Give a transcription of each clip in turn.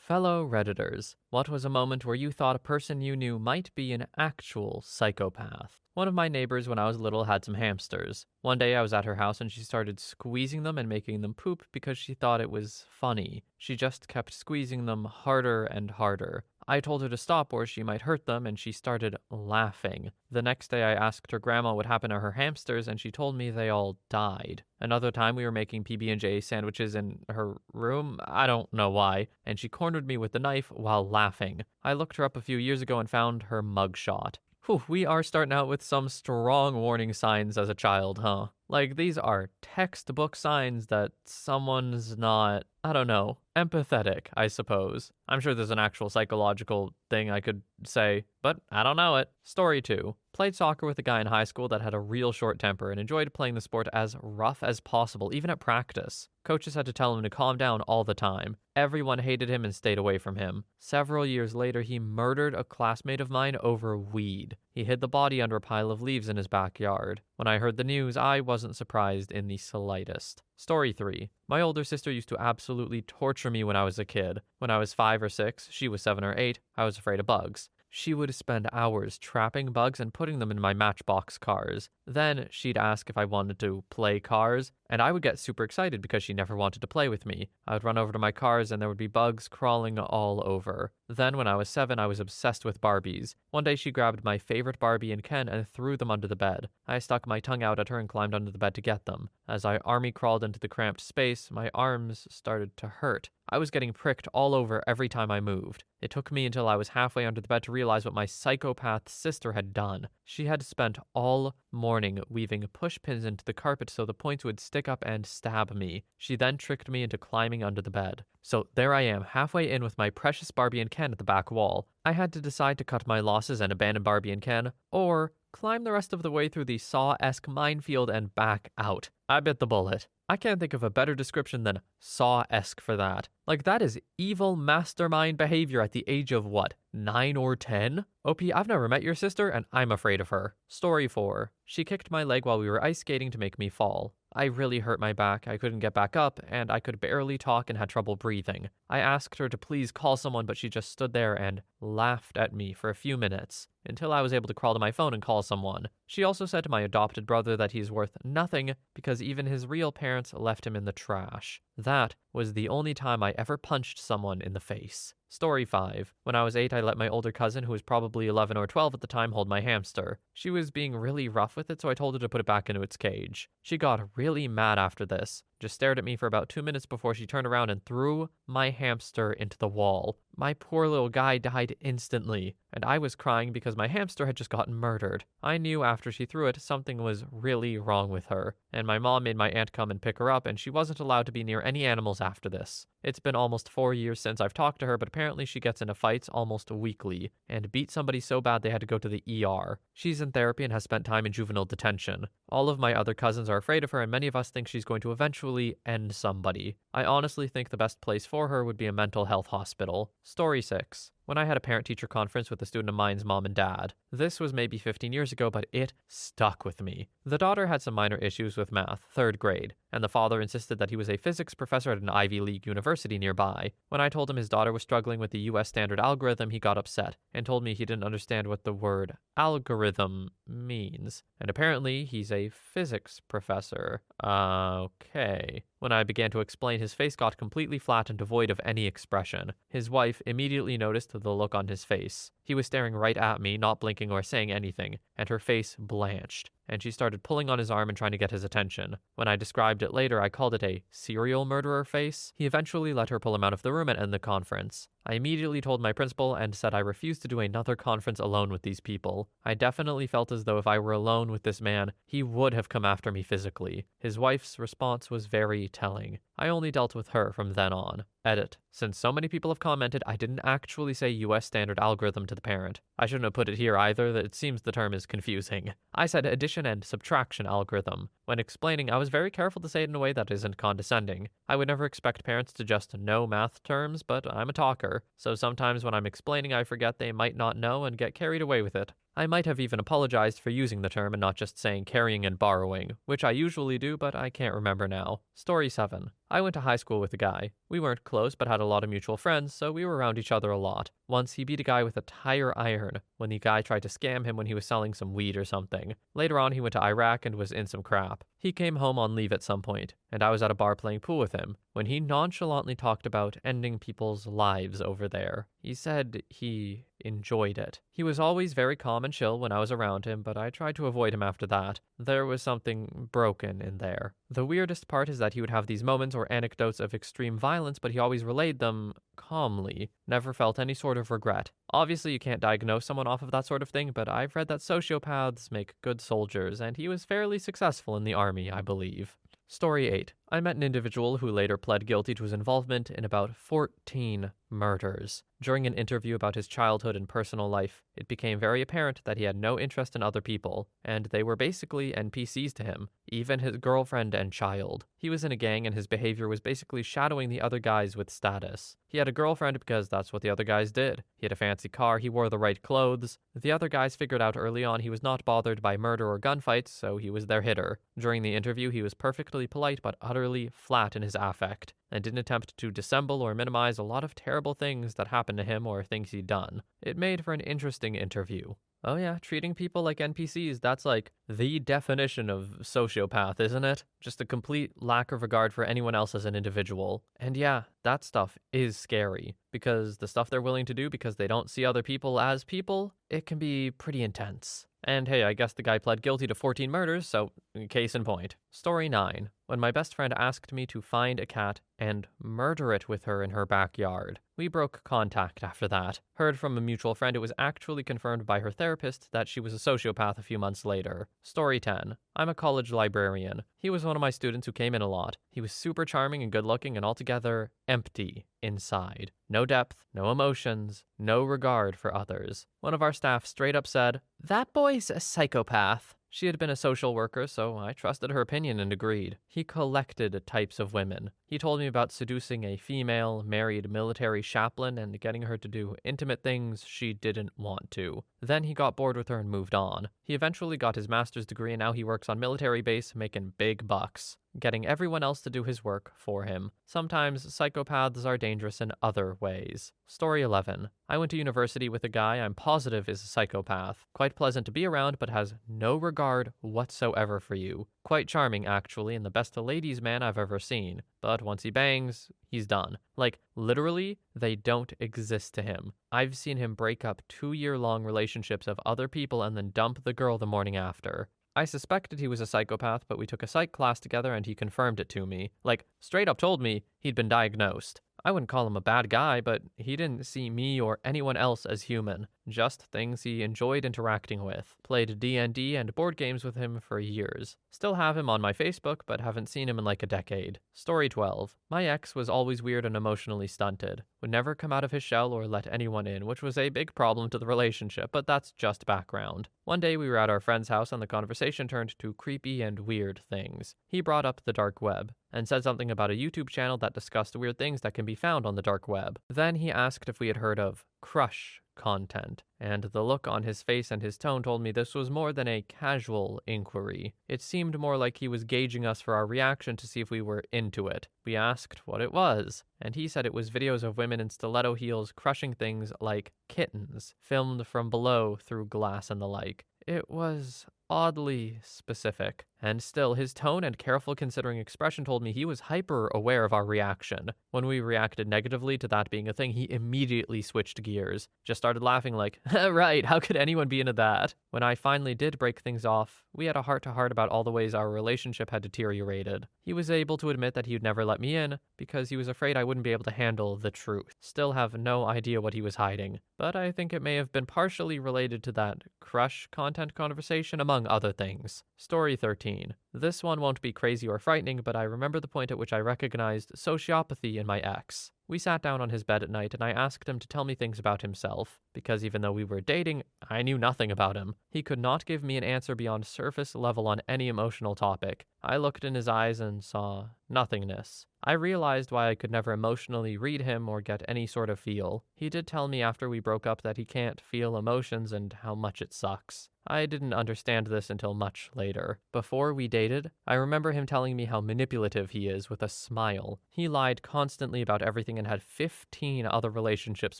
Fellow Redditors, what was a moment where you thought a person you knew might be an actual psychopath? One of my neighbors when I was little had some hamsters. One day I was at her house and she started squeezing them and making them poop because she thought it was funny. She just kept squeezing them harder and harder. I told her to stop or she might hurt them and she started laughing. The next day I asked her grandma what happened to her hamsters and she told me they all died. Another time we were making PB&J sandwiches in her room, I don't know why, and she cornered me with the knife while laughing. I looked her up a few years ago and found her mugshot. Whew, we are starting out with some strong warning signs as a child, huh? Like, these are textbook signs that someone's not, I don't know, empathetic, I suppose. I'm sure there's an actual psychological thing I could say, but I don't know it. Story 2. Played soccer with a guy in high school that had a real short temper and enjoyed playing the sport as rough as possible, even at practice. Coaches had to tell him to calm down all the time. Everyone hated him and stayed away from him. Several years later, he murdered a classmate of mine over weed. He hid the body under a pile of leaves in his backyard. When I heard the news, I wasn't surprised in the slightest. Story 3. My older sister used to absolutely torture me when I was a kid. When I was 5 or 6, she was 7 or 8, I was afraid of bugs. She would spend hours trapping bugs and putting them in my Matchbox cars. Then she'd ask if I wanted to play cars, and I would get super excited because she never wanted to play with me. I would run over to my cars and there would be bugs crawling all over. Then when I was 7, I was obsessed with Barbies. One day she grabbed my favorite Barbie and Ken and threw them under the bed. I stuck my tongue out at her and climbed under the bed to get them. As I army crawled into the cramped space, my arms started to hurt. I was getting pricked all over every time I moved. It took me until I was halfway under the bed to realize what my psychopath sister had done. She had spent all morning weaving push pins into the carpet so the points would stick up and stab me. She then tricked me into climbing under the bed. So there I am, halfway in with my precious Barbie and Ken at the back wall. I had to decide to cut my losses and abandon Barbie and Ken, or climb the rest of the way through the Saw-esque minefield and back out. I bit the bullet. I can't think of a better description than Saw-esque for that. Like, that is evil mastermind behavior at the age of, what, 9 or 10? OP, I've never met your sister, and I'm afraid of her. Story 4. She kicked my leg while we were ice skating to make me fall. I really hurt my back, I couldn't get back up, and I could barely talk and had trouble breathing. I asked her to please call someone, but she just stood there and laughed at me for a few minutes, until I was able to crawl to my phone and call someone. She also said to my adopted brother that he's worth nothing because even his real parents left him in the trash. That was the only time I ever punched someone in the face. Story 5. When I was 8, I let my older cousin, who was probably 11 or 12 at the time, hold my hamster. She was being really rough with it, so I told her to put it back into its cage. She got really mad after this, just stared at me for about 2 minutes before she turned around and threw my hamster into the wall. My poor little guy died instantly, and I was crying because my hamster had just gotten murdered. I knew after she threw it, something was really wrong with her, and my mom made my aunt come and pick her up, and she wasn't allowed to be near any animals after this. It's been almost 4 years since I've talked to her, but apparently she gets into fights almost weekly, and beat somebody so bad they had to go to the ER. She's in therapy and has spent time in juvenile detention. All of my other cousins are afraid of her, and many of us think she's going to eventually end somebody. I honestly think the best place for her would be a mental health hospital. Story 6. When I had a parent-teacher conference with a student of mine's mom and dad. This was maybe 15 years ago, but it stuck with me. The daughter had some minor issues with math, 3rd grade, and the father insisted that he was a physics professor at an Ivy League university nearby. When I told him his daughter was struggling with the US standard algorithm, he got upset and told me he didn't understand what the word algorithm means. And apparently, he's a physics professor. Okay. When I began to explain, his face got completely flat and devoid of any expression. His wife immediately noticed the look on his face. He was staring right at me, not blinking or saying anything, and her face blanched, and she started pulling on his arm and trying to get his attention. When I described it later, I called it a serial murderer face. He eventually let her pull him out of the room and end the conference. I immediately told my principal and said I refused to do another conference alone with these people. I definitely felt as though if I were alone with this man, he would have come after me physically. His wife's response was very telling. I only dealt with her from then on. Edit. Since so many people have commented, I didn't actually say US standard algorithm to the parent. I shouldn't have put it here either, that it seems the term is confusing. I said addition and subtraction algorithm. When explaining, I was very careful to say it in a way that isn't condescending. I would never expect parents to just know math terms, but I'm a talker, so sometimes when I'm explaining I forget they might not know and get carried away with it. I might have even apologized for using the term and not just saying carrying and borrowing, which I usually do, but I can't remember now. Story 7. I went to high school with a guy. We weren't close, but had a lot of mutual friends, so we were around each other a lot. Once he beat a guy with a tire iron when the guy tried to scam him when he was selling some weed or something. Later on, he went to Iraq and was in some crap. He came home on leave at some point, and I was at a bar playing pool with him when he nonchalantly talked about ending people's lives over there. He said he enjoyed it. He was always very calm and chill when I was around him, but I tried to avoid him after that. There was something broken in there. The weirdest part is that he would have these moments or anecdotes of extreme violence, but he always relayed them calmly, never felt any sort of regret. Obviously, you can't diagnose someone off of that sort of thing, but I've read that sociopaths make good soldiers, and he was fairly successful in the army, I believe. Story 8. I met an individual who later pled guilty to his involvement in about 14 murders. During an interview about his childhood and personal life, it became very apparent that he had no interest in other people, and they were basically NPCs to him, even his girlfriend and child. He was in a gang and his behavior was basically shadowing the other guys with status. He had a girlfriend because that's what the other guys did. He had a fancy car, he wore the right clothes. The other guys figured out early on he was not bothered by murder or gunfights, so he was their hitter. During the interview, he was perfectly polite but utterly flat in his affect, and didn't attempt to dissemble or minimize a lot of terrible things that happened to him or things he'd done. It made for an interesting interview. Oh yeah, treating people like NPCs, that's like the definition of sociopath, isn't it? Just a complete lack of regard for anyone else as an individual. And yeah, that stuff is scary, because the stuff they're willing to do because they don't see other people as people, it can be pretty intense. And hey, I guess the guy pled guilty to 14 murders, so case in point. Story 9. When my best friend asked me to find a cat and murder it with her in her backyard. We broke contact after that. Heard from a mutual friend it was actually confirmed by her therapist that she was a sociopath a few months later. Story 10. I'm a college librarian. He was one of my students who came in a lot. He was super charming and good looking and altogether empty inside. No depth, no emotions, no regard for others. One of our staff straight up said, "That boy's a psychopath." She had been a social worker, so I trusted her opinion and agreed. He collected types of women. He told me about seducing a female, married military chaplain and getting her to do intimate things she didn't want to. Then he got bored with her and moved on. He eventually got his master's degree and now he works on military base making big bucks, getting everyone else to do his work for him. Sometimes psychopaths are dangerous in other ways. Story 11. I went to university with a guy I'm positive is a psychopath. Quite pleasant to be around, but has no regard whatsoever for you. Quite charming, actually, and the best ladies' man I've ever seen. But once he bangs, he's done. Like, literally, they don't exist to him. I've seen him break up 2-year-long relationships of other people and then dump the girl the morning after. I suspected he was a psychopath, but we took a psych class together and he confirmed it to me. Like, straight up told me he'd been diagnosed. I wouldn't call him a bad guy, but he didn't see me or anyone else as human. Just things he enjoyed interacting with. Played D&D and board games with him for years. Still have him on my Facebook, but haven't seen him in like a decade. Story 12. My ex was always weird and emotionally stunted. Would never come out of his shell or let anyone in, which was a big problem to the relationship, but that's just background. One day we were at our friend's house and the conversation turned to creepy and weird things. He brought up the dark web and said something about a YouTube channel that discussed weird things that can be found on the dark web. Then he asked if we had heard of crush content, and the look on his face and his tone told me this was more than a casual inquiry. It seemed more like he was gauging us for our reaction to see if we were into it. We asked what it was, and he said it was videos of women in stiletto heels crushing things like kittens, filmed from below through glass and the like. It was oddly specific, and still his tone and careful considering expression told me he was hyper aware of our reaction. When we reacted negatively to that being a thing, he immediately switched gears, just started laughing like, right, how could anyone be into that? When I finally did break things off, we had a heart-to-heart about all the ways our relationship had deteriorated. He was able to admit that he'd never let me in because he was afraid I wouldn't be able to handle the truth. Still have no idea what he was hiding, but I think it may have been partially related to that crush content conversation among other things. Story 13. This one won't be crazy or frightening, but I remember the point at which I recognized sociopathy in my ex. We sat down on his bed at night and I asked him to tell me things about himself, because even though we were dating, I knew nothing about him. He could not give me an answer beyond surface level on any emotional topic. I looked in his eyes and saw nothingness. I realized why I could never emotionally read him or get any sort of feel. He did tell me after we broke up that he can't feel emotions and how much it sucks. I didn't understand this until much later. Before we dated, I remember him telling me how manipulative he is with a smile. He lied constantly about everything and had 15 other relationships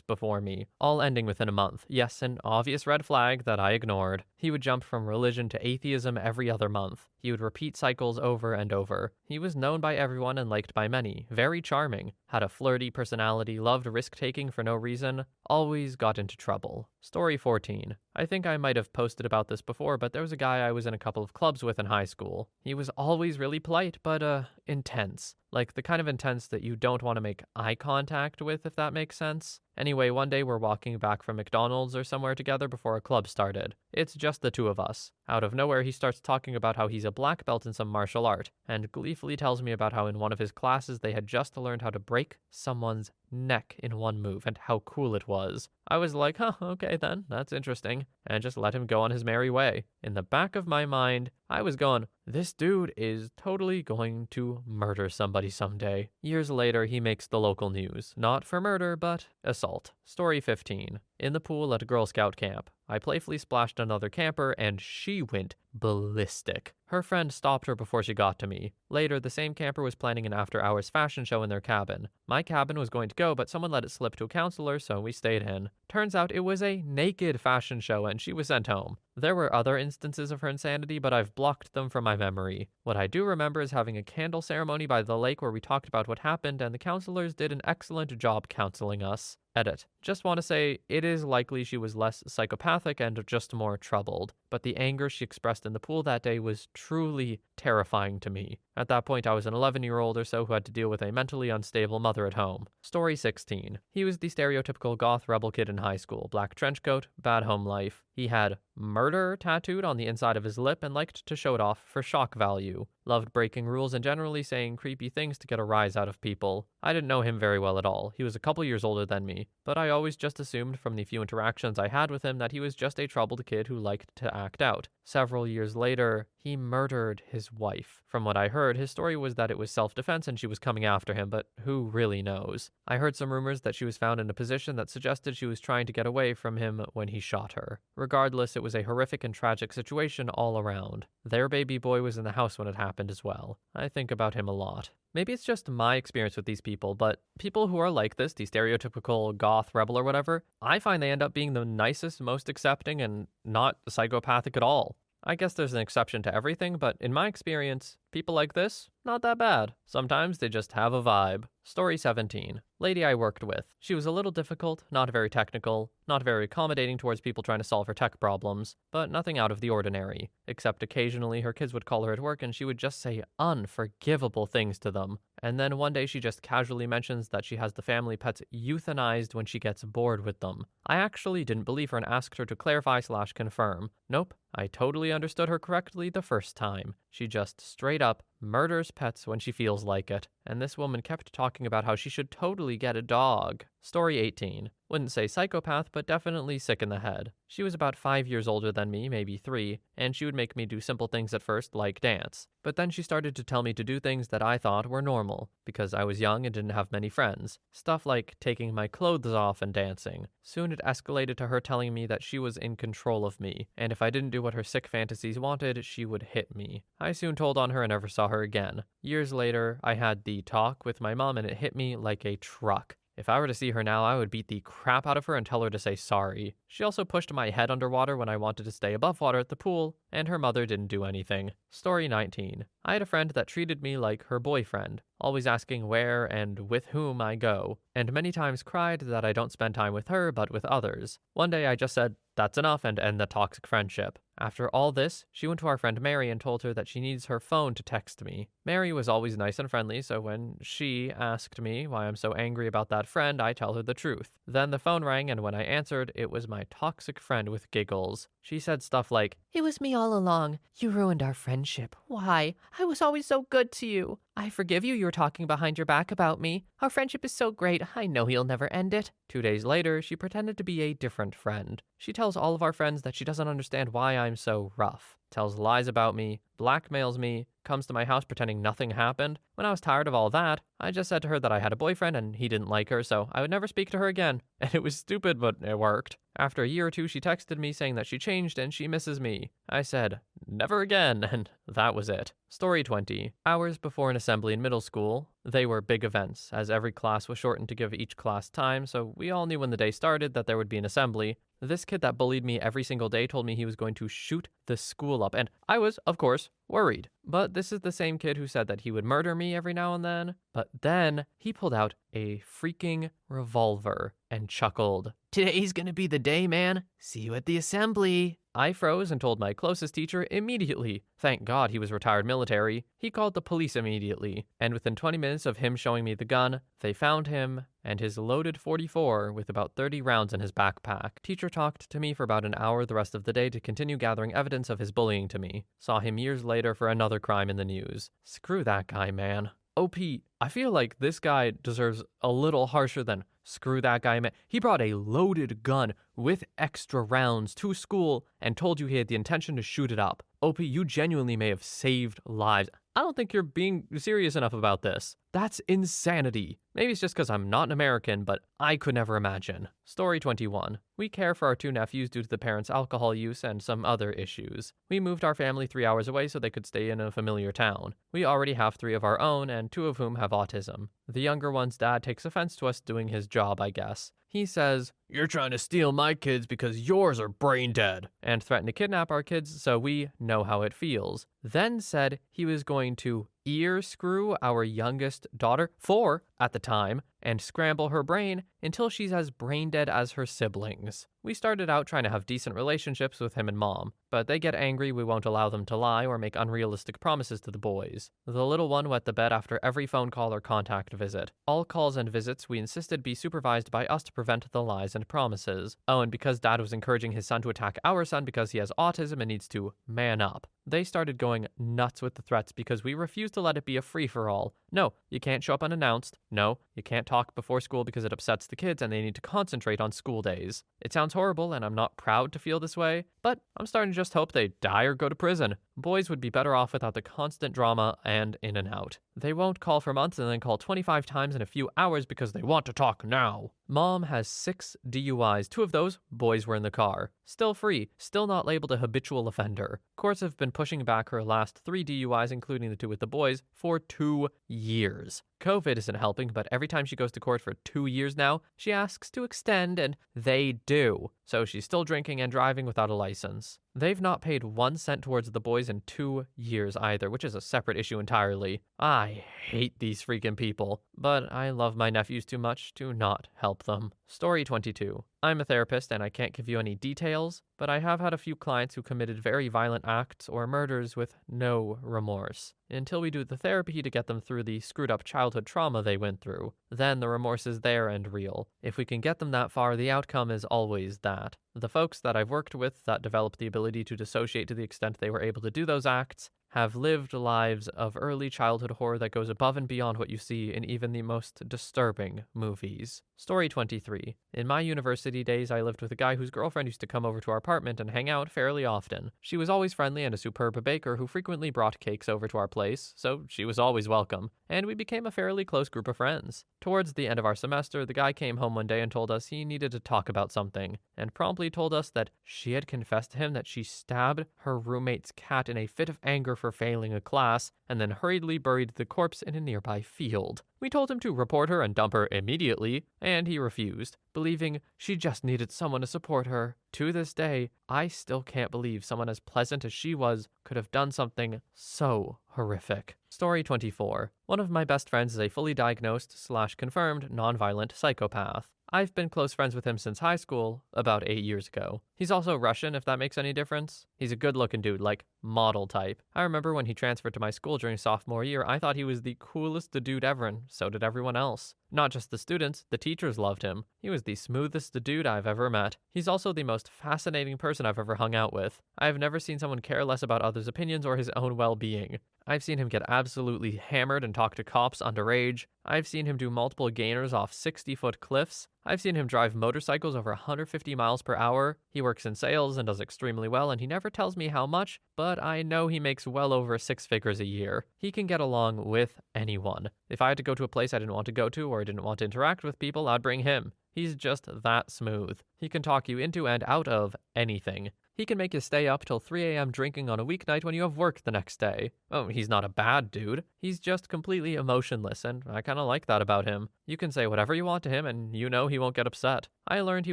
before me, all ending within a month. Yes, an obvious red flag that I ignored. He would jump from religion to atheism every other month. He would repeat cycles over and over. He was known by everyone and liked by many. Very charming. Had a flirty personality, loved risk-taking for no reason, always got into trouble. Story 14. I think I might have posted about this before, but there was a guy I was in a couple of clubs with in high school. He was always really polite, but intense. Like the kind of intense that you don't want to make eye contact with, if that makes sense. Anyway, one day we're walking back from McDonald's or somewhere together before a club started. It's just the two of us. Out of nowhere, he starts talking about how he's a black belt in some martial art, and gleefully tells me about how in one of his classes they had just learned how to break someone's neck in one move and how cool it was. I was like, huh, okay then, that's interesting, and just let him go on his merry way. In the back of my mind, I was going, this dude is totally going to murder somebody someday. Years later, he makes the local news. Not for murder, but assault. Story 15. In the pool at a Girl Scout camp, I playfully splashed another camper and she went ballistic. Her friend stopped her before she got to me. Later, the same camper was planning an after-hours fashion show in their cabin. My cabin was going to go, but someone let it slip to a counselor, so we stayed in. Turns out it was a naked fashion show and she was sent home. There were other instances of her insanity, but I've blocked them from my memory. What I do remember is having a candle ceremony by the lake where we talked about what happened, and the counselors did an excellent job counseling us. Edit. Just want to say, it is likely she was less psychopathic and just more troubled, but the anger she expressed in the pool that day was truly terrifying to me. At that point, I was an 11-year-old or so who had to deal with a mentally unstable mother at home. Story 16. He was the stereotypical goth rebel kid in high school. Black trench coat, bad home life. He had murder tattooed on the inside of his lip and liked to show it off for shock value. Loved breaking rules and generally saying creepy things to get a rise out of people. I didn't know him very well at all. He was a couple years older than me, but I always just assumed from the few interactions I had with him that he was just a troubled kid who liked to act out. Several years later, he murdered his wife. From what I heard, his story was that it was self-defense and she was coming after him, but who really knows? I heard some rumors that she was found in a position that suggested she was trying to get away from him when he shot her. Regardless, it was a horrific and tragic situation all around. Their baby boy was in the house when it happened as well. I think about him a lot. Maybe it's just my experience with these people, but people who are like this, the stereotypical goth rebel or whatever, I find they end up being the nicest, most accepting, and not psychopathic at all. I guess there's an exception to everything, but in my experience, people like this, not that bad. Sometimes they just have a vibe. Story 17. Lady I worked with. She was a little difficult, not very technical, not very accommodating towards people trying to solve her tech problems, but nothing out of the ordinary. Except occasionally her kids would call her at work and she would just say unforgivable things to them. And then one day she just casually mentions that she has the family pets euthanized when she gets bored with them. I actually didn't believe her and asked her to clarify/confirm. Nope, I totally understood her correctly the first time. She just straight up murders pets when she feels like it. And this woman kept talking about how she should totally get a dog. Story 18. Wouldn't say psychopath, but definitely sick in the head. She was about 5 years older than me, maybe 3, and she would make me do simple things at first, like dance. But then she started to tell me to do things that I thought were normal, because I was young and didn't have many friends. Stuff like taking my clothes off and dancing. Soon it escalated to her telling me that she was in control of me, and if I didn't do what her sick fantasies wanted, she would hit me. I soon told on her and never saw her again. Years later, I had the talk with my mom and it hit me like a truck. If I were to see her now, I would beat the crap out of her and tell her to say sorry. She also pushed my head underwater when I wanted to stay above water at the pool, and her mother didn't do anything. Story 19. I had a friend that treated me like her boyfriend, always asking where and with whom I go, and many times cried that I don't spend time with her but with others. One day I just said, that's enough, and end the toxic friendship. After all this, she went to our friend Mary and told her that she needs her phone to text me. Mary was always nice and friendly, so when she asked me why I'm so angry about that friend, I tell her the truth. Then the phone rang, and when I answered, it was my toxic friend with giggles. She said stuff like, "It was me all along. You ruined our friendship. Why? I was always so good to you." I forgive you talking behind your back about me. Our friendship is so great, I know you'll never end it. 2 days later, she pretended to be a different friend. She tells all of our friends that she doesn't understand why I'm so rough, tells lies about me, blackmails me, comes to my house pretending nothing happened. When I was tired of all that, I just said to her that I had a boyfriend and he didn't like her, so I would never speak to her again. And it was stupid, but it worked. After a year or two, she texted me saying that she changed and she misses me. I said, never again, and that was it. Story 20. Hours before an assembly in middle school, they were big events, as every class was shortened to give each class time, so we all knew when the day started that there would be an assembly. This kid that bullied me every single day told me he was going to shoot the school up, and I was, of course, worried. But this is the same kid who said that he would murder me every now and then. But then he pulled out a freaking revolver and chuckled. Today's gonna be the day, man. See you at the assembly. I froze and told my closest teacher immediately. Thank God he was retired military. He called the police immediately, and within 20 minutes of him showing me the gun, they found him and his loaded .44 with about 30 rounds in his backpack. Teacher talked to me for about an hour the rest of the day to continue gathering evidence of his bullying to me. Saw him years later for another crime in the news. Screw that guy, man. OP, I feel like this guy deserves a little harsher than screw that guy, man. He brought a loaded gun with extra rounds to school and told you he had the intention to shoot it up. OP, you genuinely may have saved lives. I don't think you're being serious enough about this. That's insanity. Maybe it's just because I'm not an American, but I could never imagine. Story 21. We care for our 2 nephews due to the parents' alcohol use and some other issues. We moved our family 3 hours away so they could stay in a familiar town. We already have 3 of our own, and 2 of whom have autism. The younger one's dad takes offense to us doing his job, I guess. He says, "You're trying to steal my kids because yours are brain dead," and threatened to kidnap our kids so we know how it feels. Then said he was going to ear screw our youngest daughter, 4 at the time, and scramble her brain until she's as brain dead as her siblings. We started out trying to have decent relationships with him and mom, but they get angry we won't allow them to lie or make unrealistic promises to the boys. The little one wet the bed after every phone call or contact visit. All calls and visits we insisted be supervised by us to prevent the lies and promises. Oh, and because dad was encouraging his son to attack our son because he has autism and needs to man up. They started going nuts with the threats because we refused to let it be a free-for-all. No, you can't show up unannounced. No, you can't talk before school because it upsets the kids and they need to concentrate on school days. It sounds horrible and I'm not proud to feel this way, but I'm starting to just hope they die or go to prison. Boys would be better off without the constant drama and in and out. They won't call for months and then call 25 times in a few hours because they want to talk now. Mom has 6 DUIs. 2 of those, boys were in the car. Still free, still not labeled a habitual offender. Courts have been pushing back her last 3 DUIs, including the 2 with the boys, for 2 years. COVID isn't helping, but every time she goes to court for 2 years now, she asks to extend, and they do. So she's still drinking and driving without a license. They've not paid 1 cent towards the boys in 2 years either, which is a separate issue entirely. I hate these freaking people, but I love my nephews too much to not help them. Story 22. I'm a therapist and I can't give you any details, but I have had a few clients who committed very violent acts or murders with no remorse. Until we do the therapy to get them through the screwed up childhood trauma they went through, then the remorse is there and real. If we can get them that far, the outcome is always that. The folks that I've worked with that developed the ability to dissociate to the extent they were able to do those acts have lived lives of early childhood horror that goes above and beyond what you see in even the most disturbing movies. Story 23. In my university days, I lived with a guy whose girlfriend used to come over to our apartment and hang out fairly often. She was always friendly and a superb baker who frequently brought cakes over to our place, so she was always welcome, and we became a fairly close group of friends. Towards the end of our semester, the guy came home one day and told us he needed to talk about something, and promptly told us that she had confessed to him that she stabbed her roommate's cat in a fit of anger for failing a class, and then hurriedly buried the corpse in a nearby field. We told him to report her and dump her immediately, and he refused, believing she just needed someone to support her. To this day, I still can't believe someone as pleasant as she was could have done something so horrific. Story 24. One of my best friends is a fully diagnosed/confirmed nonviolent psychopath. I've been close friends with him since high school, about 8 years ago. He's also Russian, if that makes any difference. He's a good looking dude, like model type. I remember when he transferred to my school during sophomore year, I thought he was the coolest dude ever, and so did everyone else. Not just the students, the teachers loved him. He was the smoothest dude I've ever met. He's also the most fascinating person I've ever hung out with. I've never seen someone care less about others' opinions or his own well-being. I've seen him get absolutely hammered and talk to cops underage. I've seen him do multiple gainers off 60-foot cliffs. I've seen him drive motorcycles over 150 miles per hour. He works in sales and does extremely well, and he never tells me how much, but I know he makes well over 6 figures a year. He can get along with anyone. If I had to go to a place I didn't want to go to or didn't want to interact with people, I'd bring him. He's just that smooth. He can talk you into and out of anything. He can make you stay up till 3 a.m. drinking on a weeknight when you have work the next day. Oh, he's not a bad dude. He's just completely emotionless, and I kind of like that about him. You can say whatever you want to him, and you know he won't get upset. I learned he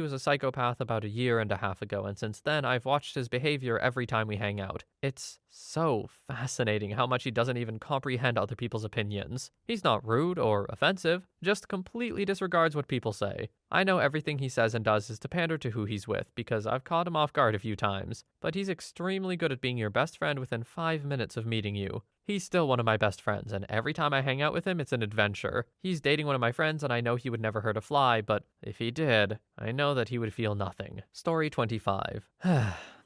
was a psychopath about 1.5 years ago, and since then I've watched his behavior every time we hang out. It's so fascinating how much he doesn't even comprehend other people's opinions. He's not rude or offensive, just completely disregards what people say. I know everything he says and does is to pander to who he's with, because I've caught him off guard a few times, but he's extremely good at being your best friend within 5 minutes of meeting you. He's still one of my best friends, and every time I hang out with him, it's an adventure. He's dating one of my friends, and I know he would never hurt a fly, but if he did, I know that he would feel nothing. Story 25.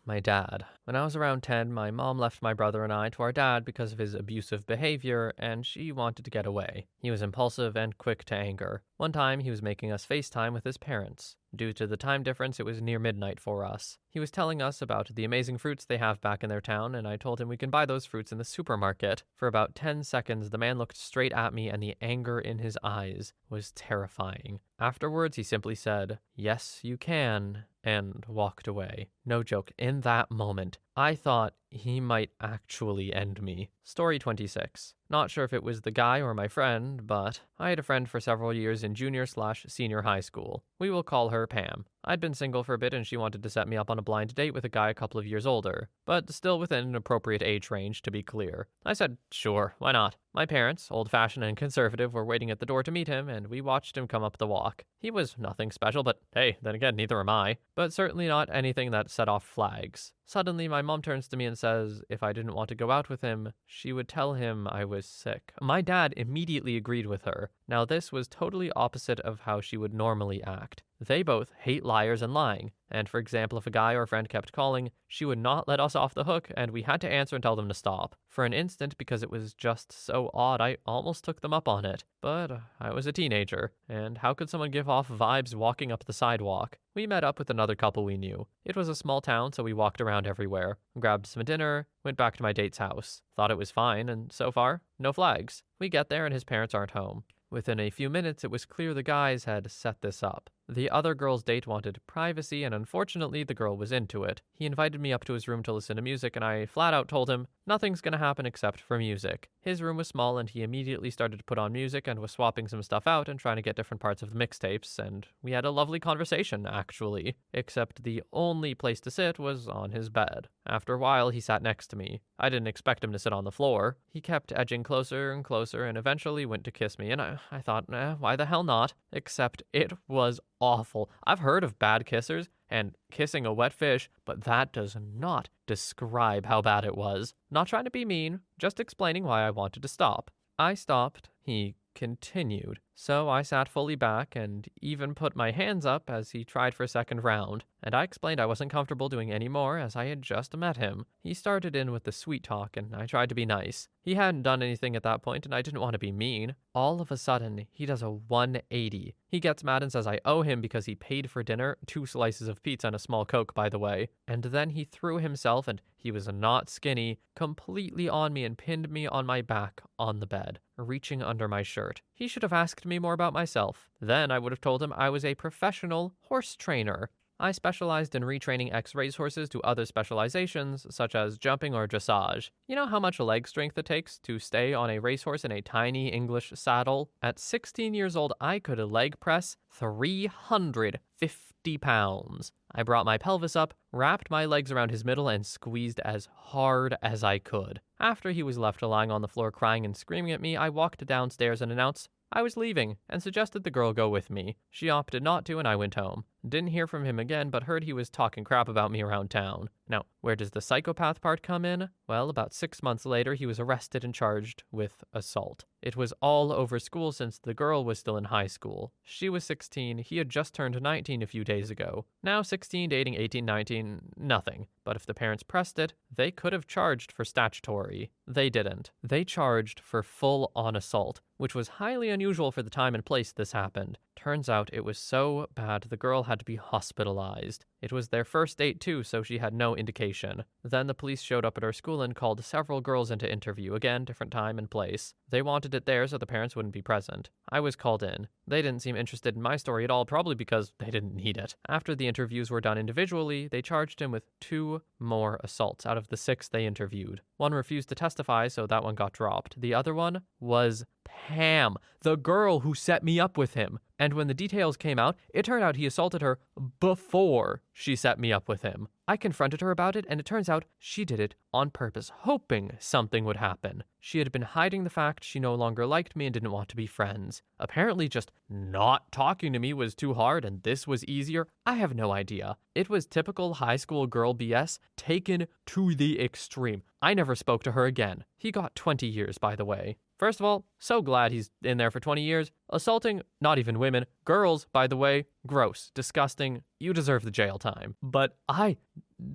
My dad. When I was around 10, my mom left my brother and I to our dad because of his abusive behavior, and she wanted to get away. He was impulsive and quick to anger. One time, he was making us FaceTime with his parents. Due to the time difference, it was near midnight for us. He was telling us about the amazing fruits they have back in their town, and I told him we can buy those fruits in the supermarket. For about 10 seconds, the man looked straight at me, and the anger in his eyes was terrifying. Afterwards, he simply said, "Yes, you can," and walked away. No joke, in that moment, I thought he might actually end me. Story 26. Not sure if it was the guy or my friend, but I had a friend for several years in junior/senior high school. We will call her Pam. I'd been single for a bit and she wanted to set me up on a blind date with a guy a couple of years older, but still within an appropriate age range, to be clear. I said, sure, why not? My parents, old-fashioned and conservative, were waiting at the door to meet him, and we watched him come up the walk. He was nothing special, but hey, then again, neither am I. But certainly not anything that set off flags. Suddenly, my mom turns to me and says if I didn't want to go out with him, she would tell him I was sick. My dad immediately agreed with her. Now, this was totally opposite of how she would normally act. They both hate liars and lying, and for example, if a guy or a friend kept calling, she would not let us off the hook, and we had to answer and tell them to stop. For an instant, because it was just so odd, I almost took them up on it. But I was a teenager, and how could someone give off vibes walking up the sidewalk? We met up with another couple we knew. It was a small town, so we walked around everywhere, grabbed some dinner, went back to my date's house. Thought it was fine, and so far, no flags. We get there and his parents aren't home. Within a few minutes, it was clear the guys had set this up. The other girl's date wanted privacy, and unfortunately, the girl was into it. He invited me up to his room to listen to music, and I flat out told him, nothing's gonna happen except for music. His room was small, and he immediately started to put on music and was swapping some stuff out and trying to get different parts of the mixtapes, and we had a lovely conversation, actually. Except the only place to sit was on his bed. After a while, he sat next to me. I didn't expect him to sit on the floor. He kept edging closer and closer, and eventually went to kiss me, and I thought, why the hell not? Except it was awful. I've heard of bad kissers and kissing a wet fish, but that does not describe how bad it was. Not trying to be mean, just explaining why I wanted to stop. I stopped. He continued. So I sat fully back and even put my hands up as he tried for a second round, and I explained I wasn't comfortable doing any more as I had just met him. He started in with the sweet talk and I tried to be nice. He hadn't done anything at that point and I didn't want to be mean. All of a sudden, he does a 180. He gets mad and says I owe him because he paid for dinner, 2 slices of pizza and a small Coke, by the way. And then he threw himself, and he was not skinny, completely on me and pinned me on my back on the bed, reaching under my shirt. He should have asked me more about myself. Then I would have told him I was a professional horse trainer. I specialized in retraining ex-racehorses to other specializations, such as jumping or dressage. You know how much leg strength it takes to stay on a racehorse in a tiny English saddle? At 16 years old, I could leg press 350 pounds. I brought my pelvis up, wrapped my legs around his middle, and squeezed as hard as I could. After he was left lying on the floor crying and screaming at me, I walked downstairs and announced, I was leaving and suggested the girl go with me. She opted not to and I went home. Didn't hear from him again, but heard he was talking crap about me around town. Now, where does the psychopath part come in? Well, about 6 months later, he was arrested and charged with assault. It was all over school since the girl was still in high school. She was 16, he had just turned 19 a few days ago. Now 16, dating 18, 19, nothing. But if the parents pressed it, they could have charged for statutory. They didn't. They charged for full-on assault, which was highly unusual for the time and place this happened. Turns out it was so bad the girl had to be hospitalized. It was their first date too, so she had no indication. Then the police showed up at our school and called several girls into interview, again, different time and place. They wanted it there so the parents wouldn't be present. I was called in. They didn't seem interested in my story at all, probably because they didn't need it. After the interviews were done individually, they charged him with 2 more assaults out of the 6 they interviewed. One refused to testify, so that one got dropped. The other one was Pam, the girl who set me up with him. And when the details came out, it turned out he assaulted her before she set me up with him. I confronted her about it, and it turns out she did it on purpose, hoping something would happen. She had been hiding the fact she no longer liked me and didn't want to be friends. Apparently just not talking to me was too hard and this was easier. I have no idea. It was typical high school girl BS taken to the extreme. I never spoke to her again. He got 20 years, by the way. First of all, so glad he's in there for 20 years. Assaulting, not even women, girls, by the way, gross, disgusting. You deserve the jail time. But I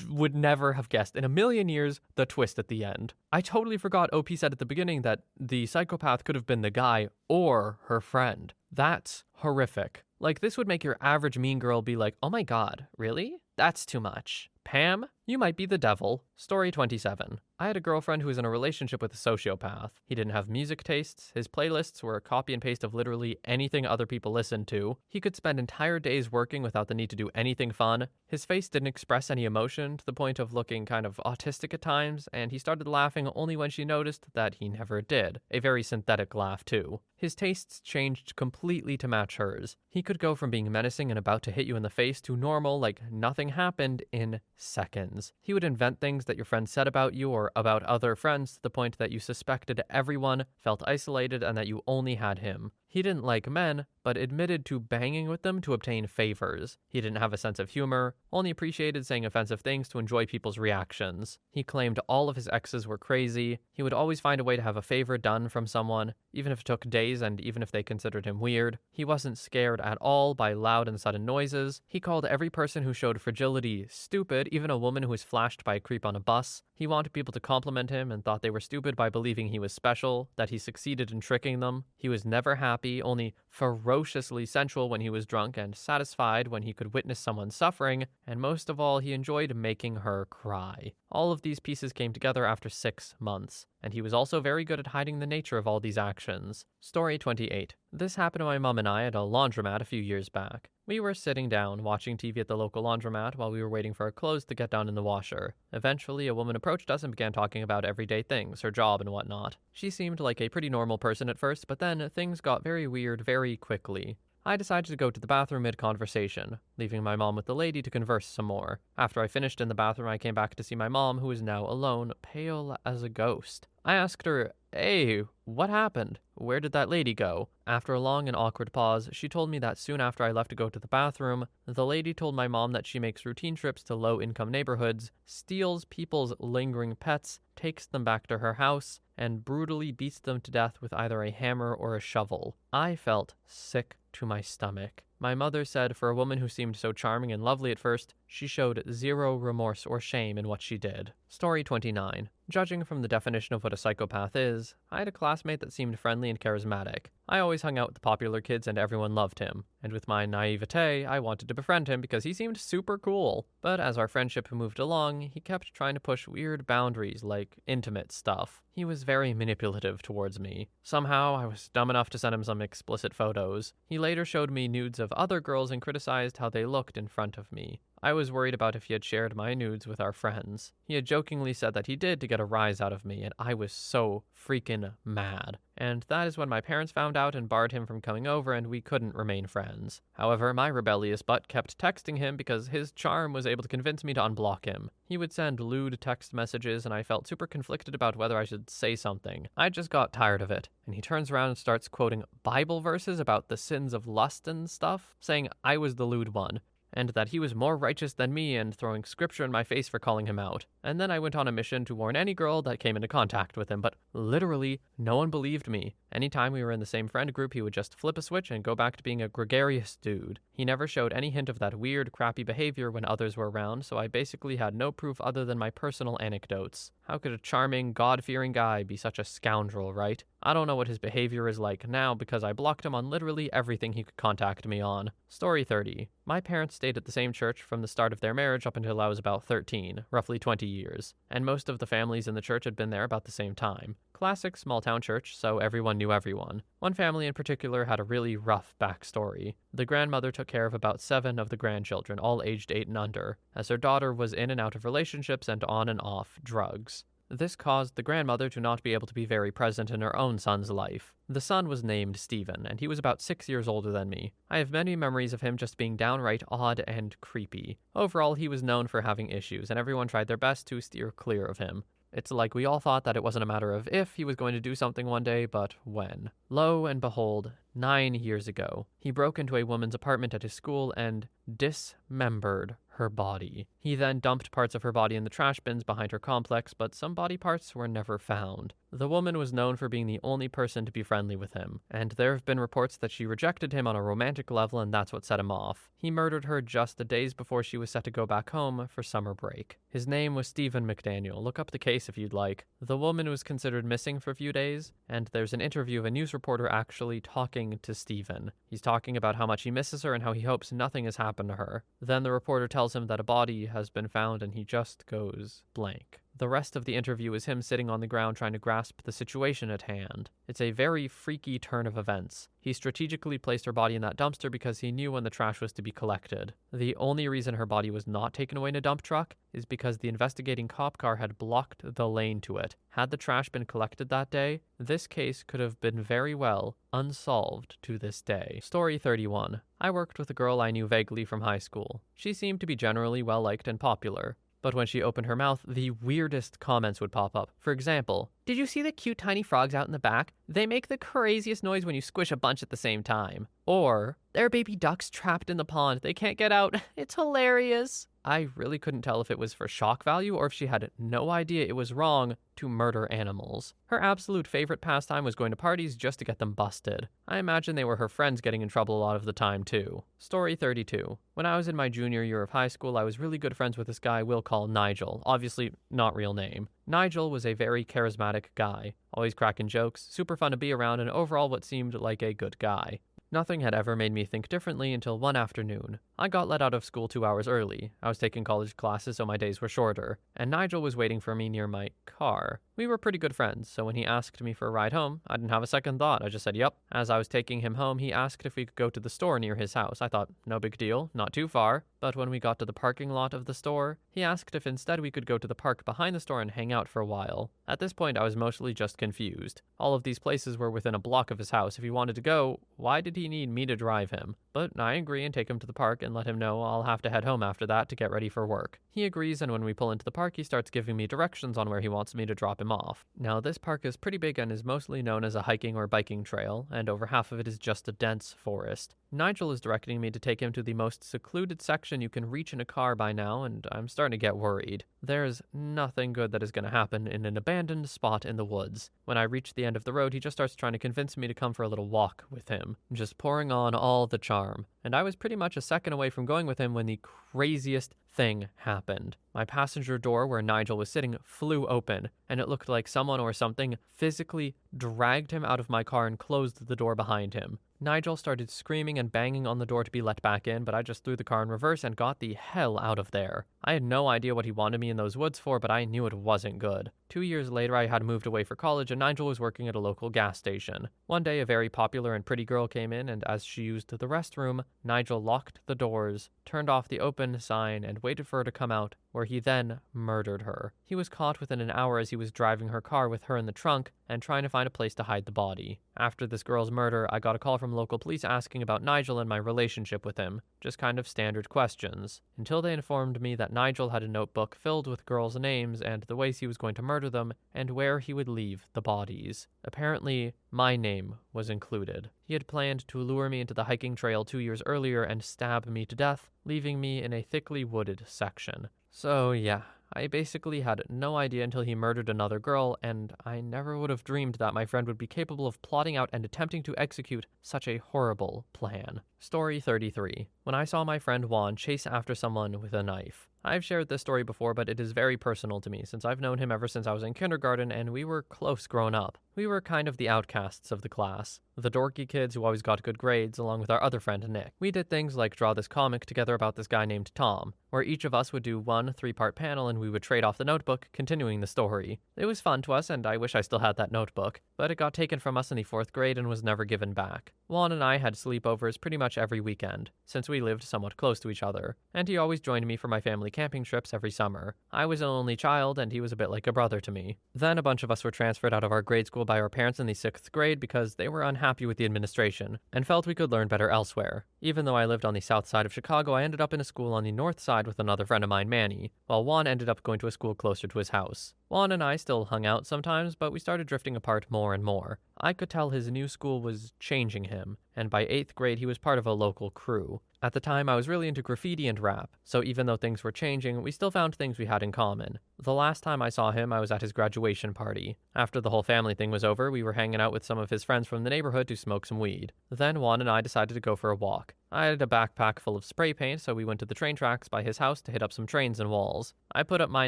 would never have guessed in a million years the twist at the end. I totally forgot OP said at the beginning that the psychopath could have been the guy or her friend. That's horrific. Like, this would make your average mean girl be like, oh my god, really? That's too much. Pam, you might be the devil. Story 27. I had a girlfriend who was in a relationship with a sociopath. He didn't have music tastes. His playlists were a copy and paste of literally anything other people listened to. He could spend entire days working without the need to do anything fun. His face didn't express any emotion to the point of looking kind of autistic at times, and he started laughing only when she noticed that he never did. A very synthetic laugh, too. His tastes changed completely to match hers. He could go from being menacing and about to hit you in the face to normal, like nothing happened, in seconds. He would invent things that your friends said about you or about other friends to the point that you suspected everyone, felt isolated, and that you only had him. He didn't like men, but admitted to banging with them to obtain favors. He didn't have a sense of humor, only appreciated saying offensive things to enjoy people's reactions. He claimed all of his exes were crazy. He would always find a way to have a favor done from someone, even if it took days and even if they considered him weird. He wasn't scared at all by loud and sudden noises. He called every person who showed fragility stupid, even a woman who was flashed by a creep on a bus. He wanted people to compliment him and thought they were stupid by believing he was special, that he succeeded in tricking them. He was never happy, only ferociously sensual when he was drunk and satisfied when he could witness someone suffering, and most of all, he enjoyed making her cry. All of these pieces came together after 6 months, and he was also very good at hiding the nature of all these actions. Story 28. This happened to my mom and I at a laundromat a few years back. We were sitting down, watching TV at the local laundromat while we were waiting for our clothes to get down in the washer. Eventually, a woman approached us and began talking about everyday things, her job and whatnot. She seemed like a pretty normal person at first, but then things got very weird very quickly. I decided to go to the bathroom mid-conversation, leaving my mom with the lady to converse some more. After I finished in the bathroom, I came back to see my mom, who was now alone, pale as a ghost. I asked her, "Hey, what happened? Where did that lady go?" After a long and awkward pause, she told me that soon after I left to go to the bathroom, the lady told my mom that she makes routine trips to low-income neighborhoods, steals people's lingering pets, takes them back to her house, and brutally beats them to death with either a hammer or a shovel. I felt sick to my stomach. My mother said for a woman who seemed so charming and lovely at first, she showed zero remorse or shame in what she did. Story 29. Judging from the definition of what a psychopath is, I had a classmate that seemed friendly and charismatic. I always hung out with the popular kids and everyone loved him. And with my naivete, I wanted to befriend him because he seemed super cool. But as our friendship moved along, he kept trying to push weird boundaries like intimate stuff. He was very manipulative towards me. Somehow, I was dumb enough to send him some explicit photos. He later showed me nudes of other girls and criticized how they looked in front of me. I was worried about if he had shared my nudes with our friends. He had jokingly said that he did to get a rise out of me, and I was so freaking mad. And that is when my parents found out and barred him from coming over, and we couldn't remain friends. However, my rebellious butt kept texting him because his charm was able to convince me to unblock him. He would send lewd text messages, and I felt super conflicted about whether I should say something. I just got tired of it. And he turns around and starts quoting Bible verses about the sins of lust and stuff, saying I was the lewd one, and that he was more righteous than me, and throwing scripture in my face for calling him out. And then I went on a mission to warn any girl that came into contact with him, but literally no one believed me. Anytime we were in the same friend group, he would just flip a switch and go back to being a gregarious dude. He never showed any hint of that weird, crappy behavior when others were around, so I basically had no proof other than my personal anecdotes. How could a charming, God-fearing guy be such a scoundrel, right? I don't know what his behavior is like now because I blocked him on literally everything he could contact me on. Story 30. My parents stayed at the same church from the start of their marriage up until I was about 13, roughly 20 years, and most of the families in the church had been there about the same time. Classic small-town church, so everyone knew everyone. One family in particular had a really rough backstory. The grandmother took care of about 7 of the grandchildren, all aged 8 and under, as her daughter was in and out of relationships and on and off drugs. This caused the grandmother to not be able to be very present in her own son's life. The son was named Stephen, and he was about 6 years older than me. I have many memories of him just being downright odd and creepy. Overall, he was known for having issues, and everyone tried their best to steer clear of him. It's like we all thought that it wasn't a matter of if he was going to do something one day, but when. Lo and behold, 9 years ago, he broke into a woman's apartment at his school and dismembered her body. He then dumped parts of her body in the trash bins behind her complex, but some body parts were never found. The woman was known for being the only person to be friendly with him, and there have been reports that she rejected him on a romantic level, and that's what set him off. He murdered her just the days before she was set to go back home for summer break. His name was Stephen McDaniel. Look up the case if you'd like. The woman was considered missing for a few days, and there's an interview of a news reporter actually talking to Stephen. He's talking about how much he misses her and how he hopes nothing has happened to her. Then the reporter tells him that a body has been found, and he just goes blank. The rest of the interview is him sitting on the ground trying to grasp the situation at hand. It's a very freaky turn of events. He strategically placed her body in that dumpster because he knew when the trash was to be collected. The only reason her body was not taken away in a dump truck is because the investigating cop car had blocked the lane to it. Had the trash been collected that day, this case could have been very well unsolved to this day. Story 31. I worked with a girl I knew vaguely from high school. She seemed to be generally well-liked and popular. But when she opened her mouth, the weirdest comments would pop up. For example, "Did you see the cute tiny frogs out in the back? They make the craziest noise when you squish a bunch at the same time." Or, "There are baby ducks trapped in the pond. They can't get out. It's hilarious." I really couldn't tell if it was for shock value or if she had no idea it was wrong to murder animals. Her absolute favorite pastime was going to parties just to get them busted. I imagine they were her friends getting in trouble a lot of the time too. Story 32. When I was in my junior year of high school, I was really good friends with this guy we'll call Nigel. Obviously, not real name. Nigel was a very charismatic guy, always cracking jokes, super fun to be around, and overall what seemed like a good guy. Nothing had ever made me think differently until one afternoon. I got let out of school 2 hours early. I was taking college classes, so my days were shorter, and Nigel was waiting for me near my car. We were pretty good friends, so when he asked me for a ride home, I didn't have a second thought. I just said yep. As I was taking him home, he asked if we could go to the store near his house. I thought, no big deal, not too far. But when we got to the parking lot of the store, he asked if instead we could go to the park behind the store and hang out for a while. At this point, I was mostly just confused. All of these places were within a block of his house. If he wanted to go, why did he need me to drive him? But I agree and take him to the park and let him know I'll have to head home after that to get ready for work. He agrees, and when we pull into the park, he starts giving me directions on where he wants me to drop him off. Now, this park is pretty big and is mostly known as a hiking or biking trail, and over half of it is just a dense forest. Nigel is directing me to take him to the most secluded section you can reach in a car by now, and I'm starting to get worried. There's nothing good that is going to happen in an abandoned spot in the woods. When I reach the end of the road, he just starts trying to convince me to come for a little walk with him, just pouring on all the charm. And I was pretty much a second away from going with him when the craziest thing happened. My passenger door where Nigel was sitting flew open, and it looked like someone or something physically dragged him out of my car and closed the door behind him. Nigel started screaming and banging on the door to be let back in, but I just threw the car in reverse and got the hell out of there. I had no idea what he wanted me in those woods for, but I knew it wasn't good. 2 years later, I had moved away for college, and Nigel was working at a local gas station. One day, a very popular and pretty girl came in, and as she used the restroom, Nigel locked the doors, turned off the open sign, and waited for her to come out, where he then murdered her. He was caught within an hour as he was driving her car with her in the trunk and trying to find a place to hide the body. After this girl's murder, I got a call from local police asking about Nigel and my relationship with him. Just kind of standard questions. Until they informed me that Nigel had a notebook filled with girls' names and the ways he was going to murder them and where he would leave the bodies. Apparently, my name was included. He had planned to lure me into the hiking trail 2 years earlier and stab me to death, leaving me in a thickly wooded section. So yeah, I basically had no idea until he murdered another girl, and I never would have dreamed that my friend would be capable of plotting out and attempting to execute such a horrible plan. Story 33. When I saw my friend Juan chase after someone with a knife. I've shared this story before, but it is very personal to me since I've known him ever since I was in kindergarten and we were close growing up. We were kind of the outcasts of the class, the dorky kids who always got good grades along with our other friend Nick. We did things like draw this comic together about this guy named Tom, where each of us would do one 3-part panel and we would trade off the notebook, continuing the story. It was fun to us and I wish I still had that notebook, but it got taken from us in the 4th grade and was never given back. Juan and I had sleepovers pretty much every weekend, since we lived somewhat close to each other, and he always joined me for my family camping trips every summer. I was an only child and he was a bit like a brother to me. Then a bunch of us were transferred out of our grade school by our parents in the 6th grade because they were unhappy with the administration and felt we could learn better elsewhere. Even though I lived on the south side of Chicago, I ended up in a school on the north side with another friend of mine, Manny, while Juan ended up going to a school closer to his house. Juan and I still hung out sometimes, but we started drifting apart more and more. I could tell his new school was changing him, and by 8th grade he was part of a local crew. At the time, I was really into graffiti and rap, so even though things were changing, we still found things we had in common. The last time I saw him, I was at his graduation party. After the whole family thing was over, we were hanging out with some of his friends from the neighborhood to smoke some weed. Then Juan and I decided to go for a walk. I had a backpack full of spray paint, so we went to the train tracks by his house to hit up some trains and walls. I put up my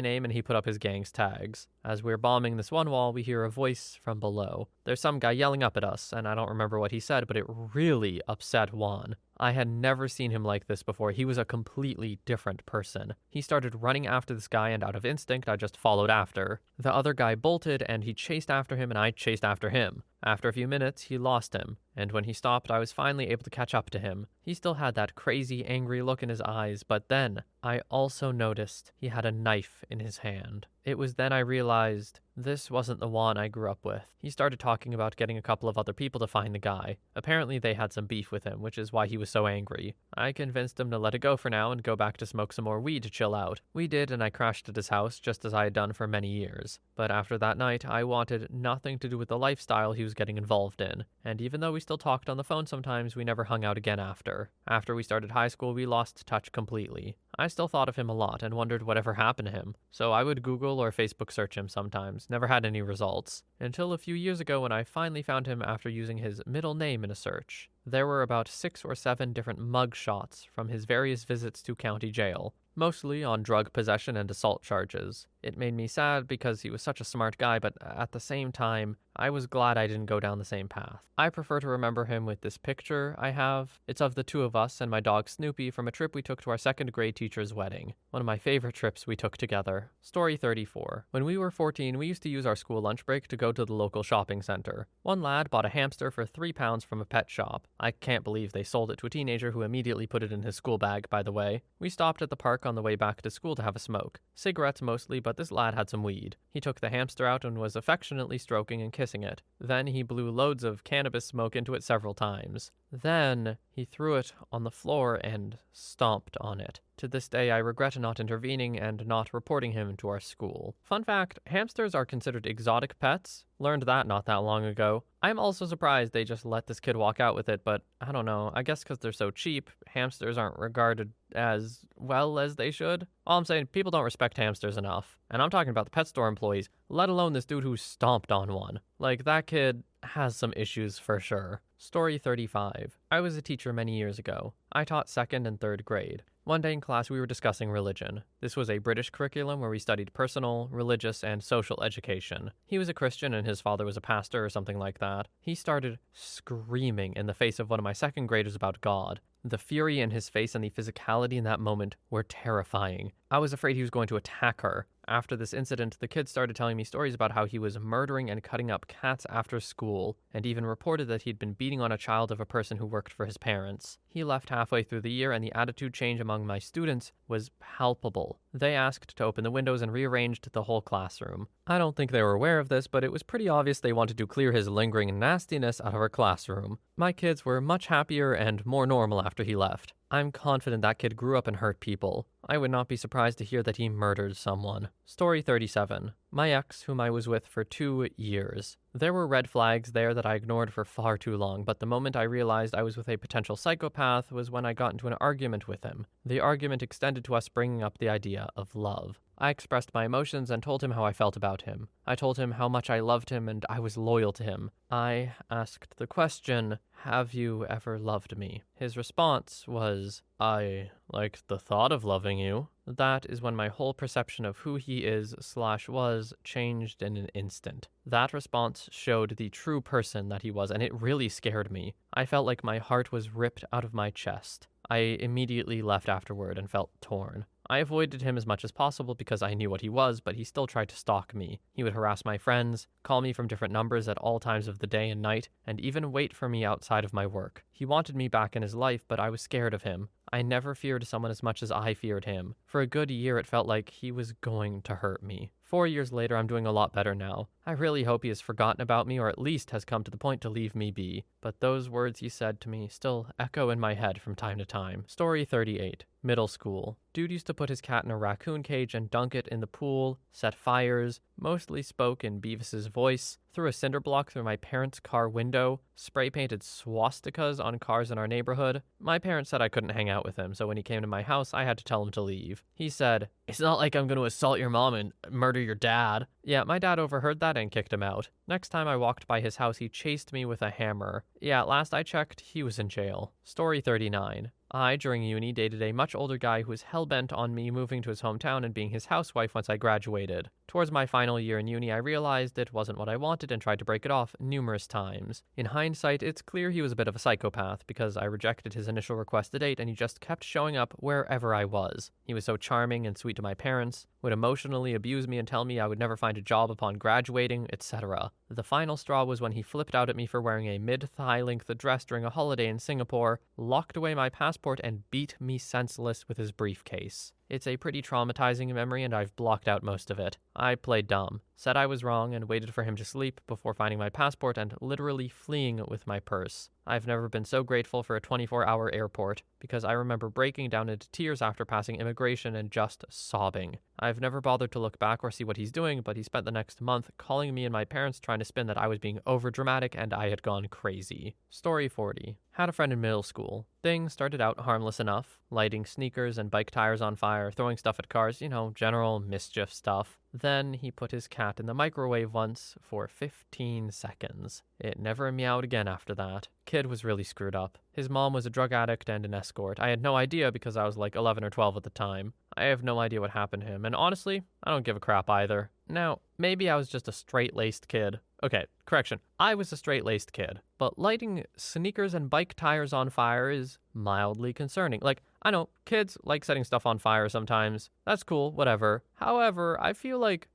name and he put up his gang's tags. As we're bombing this one wall, we hear a voice from below. There's some guy yelling up at us, and I don't remember what he said, but it really upset Juan. I had never seen him like this before. He was a completely different person. He started running after this guy, and out of instinct, I just followed after. The other guy bolted, and he chased after him, and I chased after him. After a few minutes, he lost him, and when he stopped, I was finally able to catch up to him. He still had that crazy, angry look in his eyes, but then I also noticed he had a knife in his hand. It was then I realized this wasn't the Juan I grew up with. He started talking about getting a couple of other people to find the guy. Apparently they had some beef with him, which is why he was so angry. I convinced him to let it go for now and go back to smoke some more weed to chill out. We did, and I crashed at his house just as I had done for many years. But after that night, I wanted nothing to do with the lifestyle he was getting involved in. And even though we still talked on the phone sometimes, we never hung out again after. After we started high school, we lost touch completely. I still thought of him a lot and wondered whatever happened to him, so I would Google or Facebook search him sometimes, never had any results, until a few years ago when I finally found him after using his middle name in a search. There were about 6 or 7 different mug shots from his various visits to county jail, mostly on drug possession and assault charges. It made me sad because he was such a smart guy, but at the same time, I was glad I didn't go down the same path. I prefer to remember him with this picture I have. It's of the 2 of us and my dog Snoopy from a trip we took to our 2nd grade teacher's wedding. One of my favorite trips we took together. Story 34. When we were 14, we used to use our school lunch break to go to the local shopping center. One lad bought a hamster for £3 from a pet shop. I can't believe they sold it to a teenager who immediately put it in his school bag, by the way. We stopped at the park on the way back to school to have a smoke. Cigarettes mostly, but this lad had some weed. He took the hamster out and was affectionately stroking and kissing it. Then he blew loads of cannabis smoke into it several times. Then he threw it on the floor and stomped on it. To this day, I regret not intervening and not reporting him to our school. Fun fact, hamsters are considered exotic pets. Learned that not that long ago. I'm also surprised they just let this kid walk out with it, but I don't know. I guess because they're so cheap, hamsters aren't regarded as well as they should. All I'm saying, people don't respect hamsters enough. And I'm talking about the pet store employees, let alone this dude who stomped on one. Like, that kid has some issues for sure. Story 35. I was a teacher many years ago. I taught 2nd and 3rd grade. One day in class, we were discussing religion. This was a British curriculum where we studied personal, religious, and social education. He was a Christian and his father was a pastor or something like that. He started screaming in the face of one of my 2nd graders about God. The fury in his face and the physicality in that moment were terrifying. I was afraid he was going to attack her. After this incident, the kid started telling me stories about how he was murdering and cutting up cats after school, and even reported that he'd been beating on a child of a person who worked for his parents. He left halfway through the year, and the attitude change among my students was palpable. They asked to open the windows and rearranged the whole classroom. I don't think they were aware of this, but it was pretty obvious they wanted to clear his lingering nastiness out of our classroom. My kids were much happier and more normal after he left. I'm confident that kid grew up and hurt people. I would not be surprised to hear that he murdered someone. Story 37. My ex, whom I was with for 2 years. There were red flags there that I ignored for far too long, but the moment I realized I was with a potential psychopath was when I got into an argument with him. The argument extended to us bringing up the idea of love. I expressed my emotions and told him how I felt about him. I told him how much I loved him and I was loyal to him. I asked the question, "Have you ever loved me?" His response was, "I like the thought of loving you." That is when my whole perception of who he is/was changed in an instant. That response showed the true person that he was, and it really scared me. I felt like my heart was ripped out of my chest. I immediately left afterward and felt torn. I avoided him as much as possible because I knew what he was, but he still tried to stalk me. He would harass my friends, call me from different numbers at all times of the day and night, and even wait for me outside of my work. He wanted me back in his life, but I was scared of him. I never feared someone as much as I feared him. For a good year, it felt like he was going to hurt me. 4 years later, I'm doing a lot better now. I really hope he has forgotten about me or at least has come to the point to leave me be. But those words he said to me still echo in my head from time to time. Story 38. Middle school. Dude used to put his cat in a raccoon cage and dunk it in the pool, set fires, mostly spoke in Beavis's voice, threw a cinder block through my parents' car window, spray painted swastikas on cars in our neighborhood. My parents said I couldn't hang out with him, so when he came to my house, I had to tell him to leave. He said, "It's not like I'm going to assault your mom and murder your dad." Yeah, my dad overheard that and kicked him out. Next time I walked by his house, he chased me with a hammer. Yeah, last I checked, he was in jail. Story 39. I, during uni, dated a much older guy who was hell-bent on me moving to his hometown and being his housewife once I graduated. Towards my final year in uni, I realized it wasn't what I wanted and tried to break it off numerous times. In hindsight, it's clear he was a bit of a psychopath because I rejected his initial request to date and he just kept showing up wherever I was. He was so charming and sweet to my parents, would emotionally abuse me and tell me I would never find a job upon graduating, etc. The final straw was when he flipped out at me for wearing a mid-thigh length dress during a holiday in Singapore, locked away my passport, and beat me senseless with his briefcase. It's a pretty traumatizing memory and I've blocked out most of it. I played dumb, said I was wrong, and waited for him to sleep before finding my passport and literally fleeing with my purse. I've never been so grateful for a 24-hour airport, because I remember breaking down into tears after passing immigration and just sobbing. I've never bothered to look back or see what he's doing, but he spent the next month calling me and my parents trying to spin that I was being overdramatic and I had gone crazy. Story 40. Had a friend in middle school. Things started out harmless enough, lighting sneakers and bike tires on fire, throwing stuff at cars, general mischief stuff. Then he put his cat in the microwave once for 15 seconds. It never meowed again after that. Kid was really screwed up. His mom was a drug addict and an escort. I had no idea because I was like 11 or 12 at the time. I have no idea what happened to him, and honestly, I don't give a crap either. Now, maybe I was just a straight-laced kid. Okay, correction. I was a straight-laced kid. But lighting sneakers and bike tires on fire is mildly concerning. I know, kids like setting stuff on fire sometimes. That's cool, whatever. However, I feel like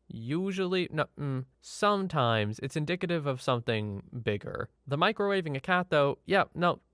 sometimes it's indicative of something bigger. The microwaving a cat, though,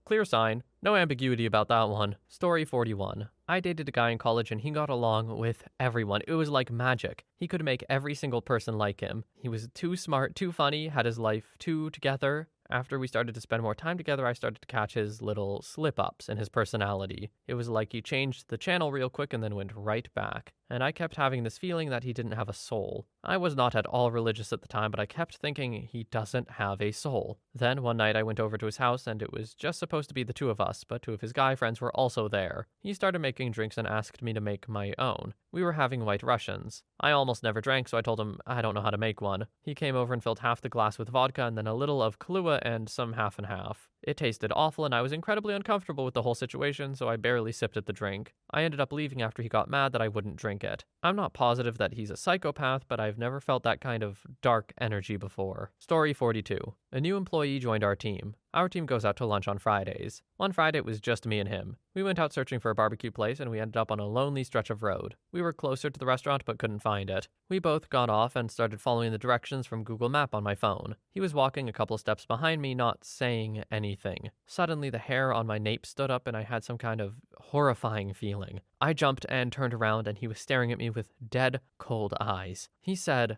clear sign. No ambiguity about that one. Story 41. I dated a guy in college and he got along with everyone. It was like magic. He could make every single person like him. He was too smart, too funny, had his life too together. After we started to spend more time together, I started to catch his little slip-ups in his personality. It was like he changed the channel real quick and then went right back. And I kept having this feeling that he didn't have a soul. I was not at all religious at the time, but I kept thinking he doesn't have a soul. Then one night I went over to his house and it was just supposed to be the two of us, but two of his guy friends were also there. He started making drinks and asked me to make my own. We were having White Russians. I almost never drank, so I told him I don't know how to make one. He came over and filled half the glass with vodka and then a little of Kahlua and some half and half. It tasted awful and I was incredibly uncomfortable with the whole situation, so I barely sipped at the drink. I ended up leaving after he got mad that I wouldn't drink it. I'm not positive that he's a psychopath, but I've never felt that kind of dark energy before. Story 42. A new employee joined our team. Our team goes out to lunch on Fridays. One Friday it was just me and him. We went out searching for a barbecue place and we ended up on a lonely stretch of road. We were closer to the restaurant but couldn't find it. We both got off and started following the directions from Google Map on my phone. He was walking a couple steps behind me, not saying anything. Suddenly the hair on my nape stood up and I had some kind of horrifying feeling. I jumped and turned around and he was staring at me with dead, cold eyes. He said,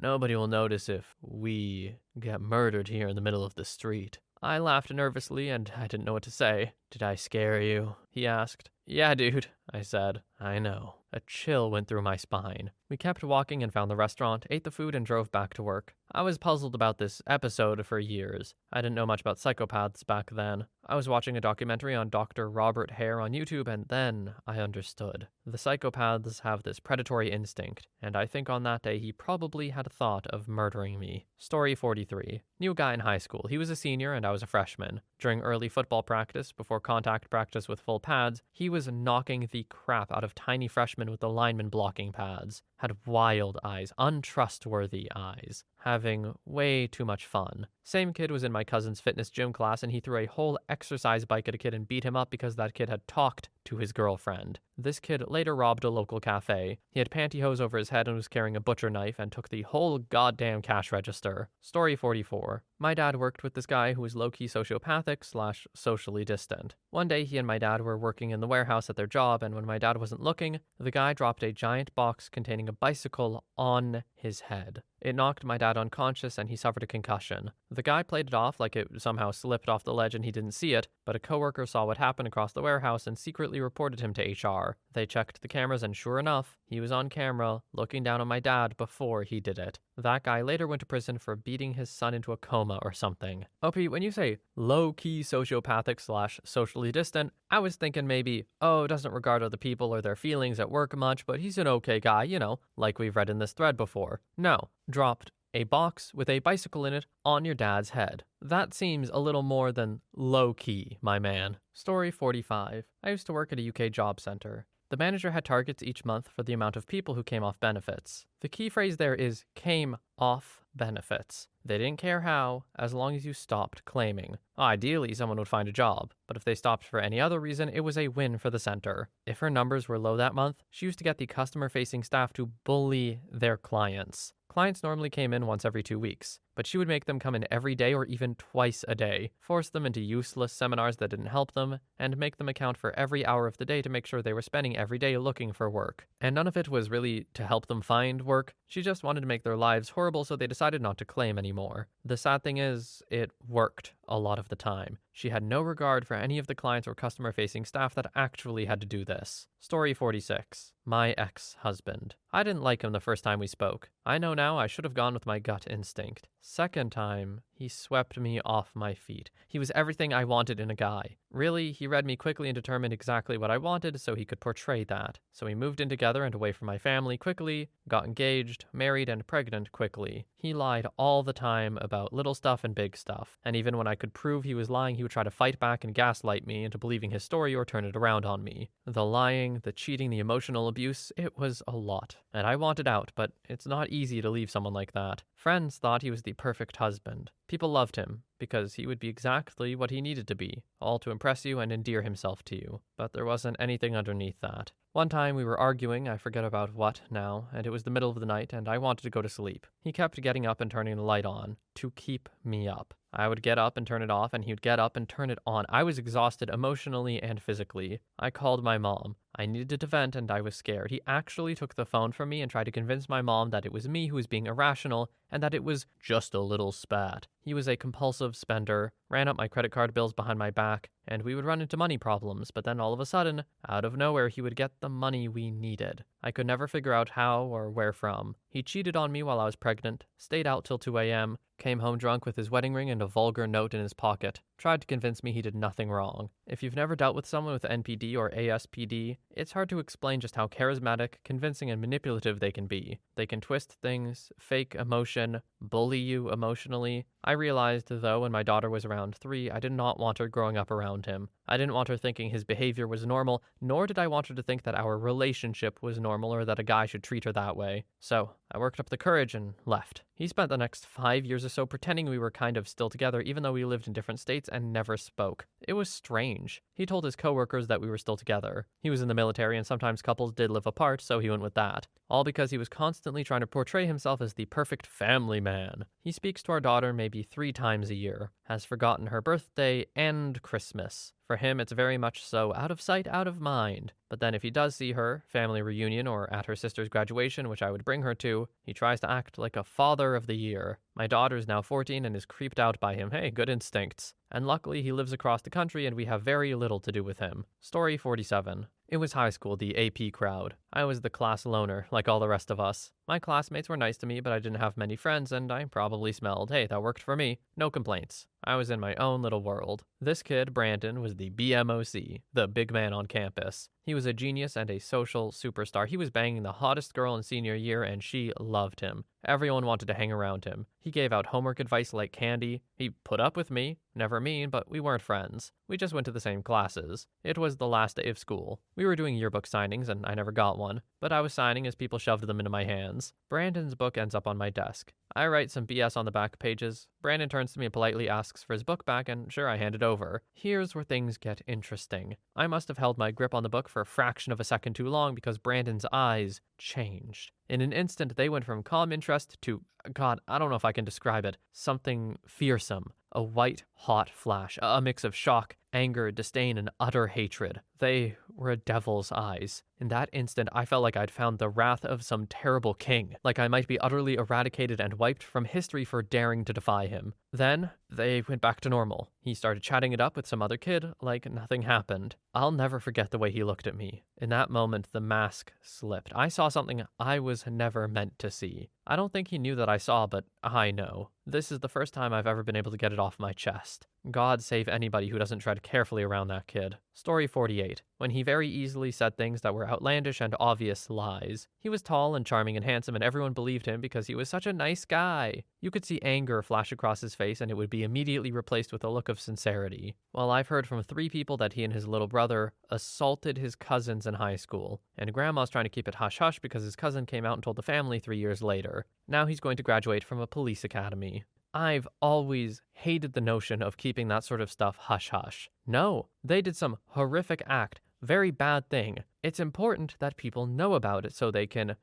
nobody will notice if we get murdered here in the middle of the street. I laughed nervously and I didn't know what to say. Did I scare you? He asked. Yeah, dude, I said. I know. A chill went through my spine. We kept walking and found the restaurant, ate the food, and drove back to work. I was puzzled about this episode for years. I didn't know much about psychopaths back then. I was watching a documentary on Dr. Robert Hare on YouTube, and then I understood. The psychopaths have this predatory instinct, and I think on that day he probably had a thought of murdering me. Story 43. New guy in high school. He was a senior and I was a freshman. During early football practice, before contact practice with full pads, he was knocking the crap out of tiny freshmen with the linemen blocking pads. Had wild eyes, untrustworthy eyes, having way too much fun. Same kid was in my cousin's fitness gym class and he threw a whole exercise bike at a kid and beat him up because that kid had talked to his girlfriend. This kid later robbed a local cafe. He had pantyhose over his head and was carrying a butcher knife and took the whole goddamn cash register. Story 44. My dad worked with this guy who was low-key sociopathic / socially distant. One day he and my dad were working in the warehouse at their job, and when my dad wasn't looking, the guy dropped a giant box containing a bicycle on his head. It knocked my dad unconscious and he suffered a concussion. The guy played it off like it somehow slipped off the ledge and he didn't see it, but a coworker saw what happened across the warehouse and secretly reported him to HR. They checked the cameras and sure enough, he was on camera looking down on my dad before he did it. That guy later went to prison for beating his son into a coma or something. OP, when you say low-key sociopathic / socially distant, I was thinking maybe, doesn't regard other people or their feelings at work much, but he's an okay guy, like we've read in this thread before. No, dropped a box with a bicycle in it on your dad's head. That seems a little more than low-key, my man. Story 45. I used to work at a UK job center. The manager had targets each month for the amount of people who came off benefits. The key phrase there is came off benefits. They didn't care how, as long as you stopped claiming. Ideally, someone would find a job, but if they stopped for any other reason, it was a win for the center. If her numbers were low that month, she used to get the customer-facing staff to bully their clients. Clients normally came in once every 2 weeks, but she would make them come in every day or even twice a day, force them into useless seminars that didn't help them, and make them account for every hour of the day to make sure they were spending every day looking for work. And none of it was really to help them find work. She just wanted to make their lives horrible, so they decided not to claim anymore. The sad thing is, it worked a lot of the time. She had no regard for any of the clients or customer-facing staff that actually had to do this. Story 46. My ex-husband. I didn't like him the first time we spoke. I know now I should have gone with my gut instinct. Second time, he swept me off my feet. He was everything I wanted in a guy. Really, he read me quickly and determined exactly what I wanted so he could portray that. So we moved in together and away from my family quickly, got engaged, married, and pregnant quickly. He lied all the time about little stuff and big stuff. And even when I could prove he was lying, he would try to fight back and gaslight me into believing his story or turn it around on me. The lying, the cheating, the emotional abuse, it was a lot. And I wanted out, but it's not easy to leave someone like that. Friends thought he was the perfect husband. People loved him because he would be exactly what he needed to be, all to impress you and endear himself to you. But there wasn't anything underneath that. One time we were arguing, I forget about what now, and it was the middle of the night and I wanted to go to sleep. He kept getting up and turning the light on to keep me up. I would get up and turn it off and he would get up and turn it on. I was exhausted emotionally and physically. I called my mom. I needed to vent and I was scared. He actually took the phone from me and tried to convince my mom that it was me who was being irrational and that it was just a little spat. He was a compulsive spender, ran up my credit card bills behind my back, and we would run into money problems, but then all of a sudden, out of nowhere, he would get the money we needed. I could never figure out how or where from. He cheated on me while I was pregnant, stayed out till 2 a.m., came home drunk with his wedding ring and a vulgar note in his pocket, tried to convince me he did nothing wrong. If you've never dealt with someone with NPD or ASPD, it's hard to explain just how charismatic, convincing, and manipulative they can be. They can twist things, fake emotion, bully you emotionally. I realized, though, when my daughter was around 3, I did not want her growing up around him. I didn't want her thinking his behavior was normal, nor did I want her to think that our relationship was normal or that a guy should treat her that way. So I worked up the courage and left. He spent the next 5 years or so pretending we were kind of still together, even though we lived in different states and never spoke. It was strange. He told his coworkers that we were still together. He was in the military, and sometimes couples did live apart, so he went with that. All because he was constantly trying to portray himself as the perfect family man. He speaks to our daughter maybe 3 times a year, has forgotten her birthday and Christmas. For him, it's very much so out of sight, out of mind. But then if he does see her, family reunion, or at her sister's graduation, which I would bring her to, he tries to act like a father of the year. My daughter's now 14 and is creeped out by him. Hey, good instincts. And luckily he lives across the country and we have very little to do with him. Story 47. It was high school, the AP crowd. I was the class loner, like all the rest of us. My classmates were nice to me, but I didn't have many friends, and I probably smelled. Hey, that worked for me. No complaints. I was in my own little world. This kid, Brandon, was the BMOC, the big man on campus. He was a genius and a social superstar. He was banging the hottest girl in senior year, and she loved him. Everyone wanted to hang around him. He gave out homework advice like candy. He put up with me. Never mean, but we weren't friends. We just went to the same classes. It was the last day of school. We were doing yearbook signings, and I never got one. But I was signing as people shoved them into my hands. Brandon's book ends up on my desk. I write some BS on the back pages. Brandon turns to me and politely asks for his book back, and sure, I hand it over. Here's where things get interesting. I must have held my grip on the book for a fraction of a second too long because Brandon's eyes changed. In an instant, they went from calm interest to, God, I don't know if I can describe it, something fearsome. A white, hot flash, a mix of shock, anger, disdain, and utter hatred. They were a devil's eyes. In that instant, I felt like I'd found the wrath of some terrible king, like I might be utterly eradicated and wiped from history for daring to defy him. Then, they went back to normal. He started chatting it up with some other kid, like nothing happened. I'll never forget the way he looked at me. In that moment, the mask slipped. I saw something I was never meant to see. I don't think he knew that I saw, but I know. This is the first time I've ever been able to get it off my chest. God save anybody who doesn't tread carefully around that kid. Story 48. When he very easily said things that were outlandish and obvious lies. He was tall and charming and handsome, and everyone believed him because he was such a nice guy. You could see anger flash across his face, and it would be immediately replaced with a look of sincerity. Well, I've heard from 3 people that he and his little brother assaulted his cousins in high school, and Grandma's trying to keep it hush-hush because his cousin came out and told the family 3 years later. Now he's going to graduate from a police academy. I've always hated the notion of keeping that sort of stuff hush-hush. No, they did some horrific act, very bad thing. It's important that people know about it so they can,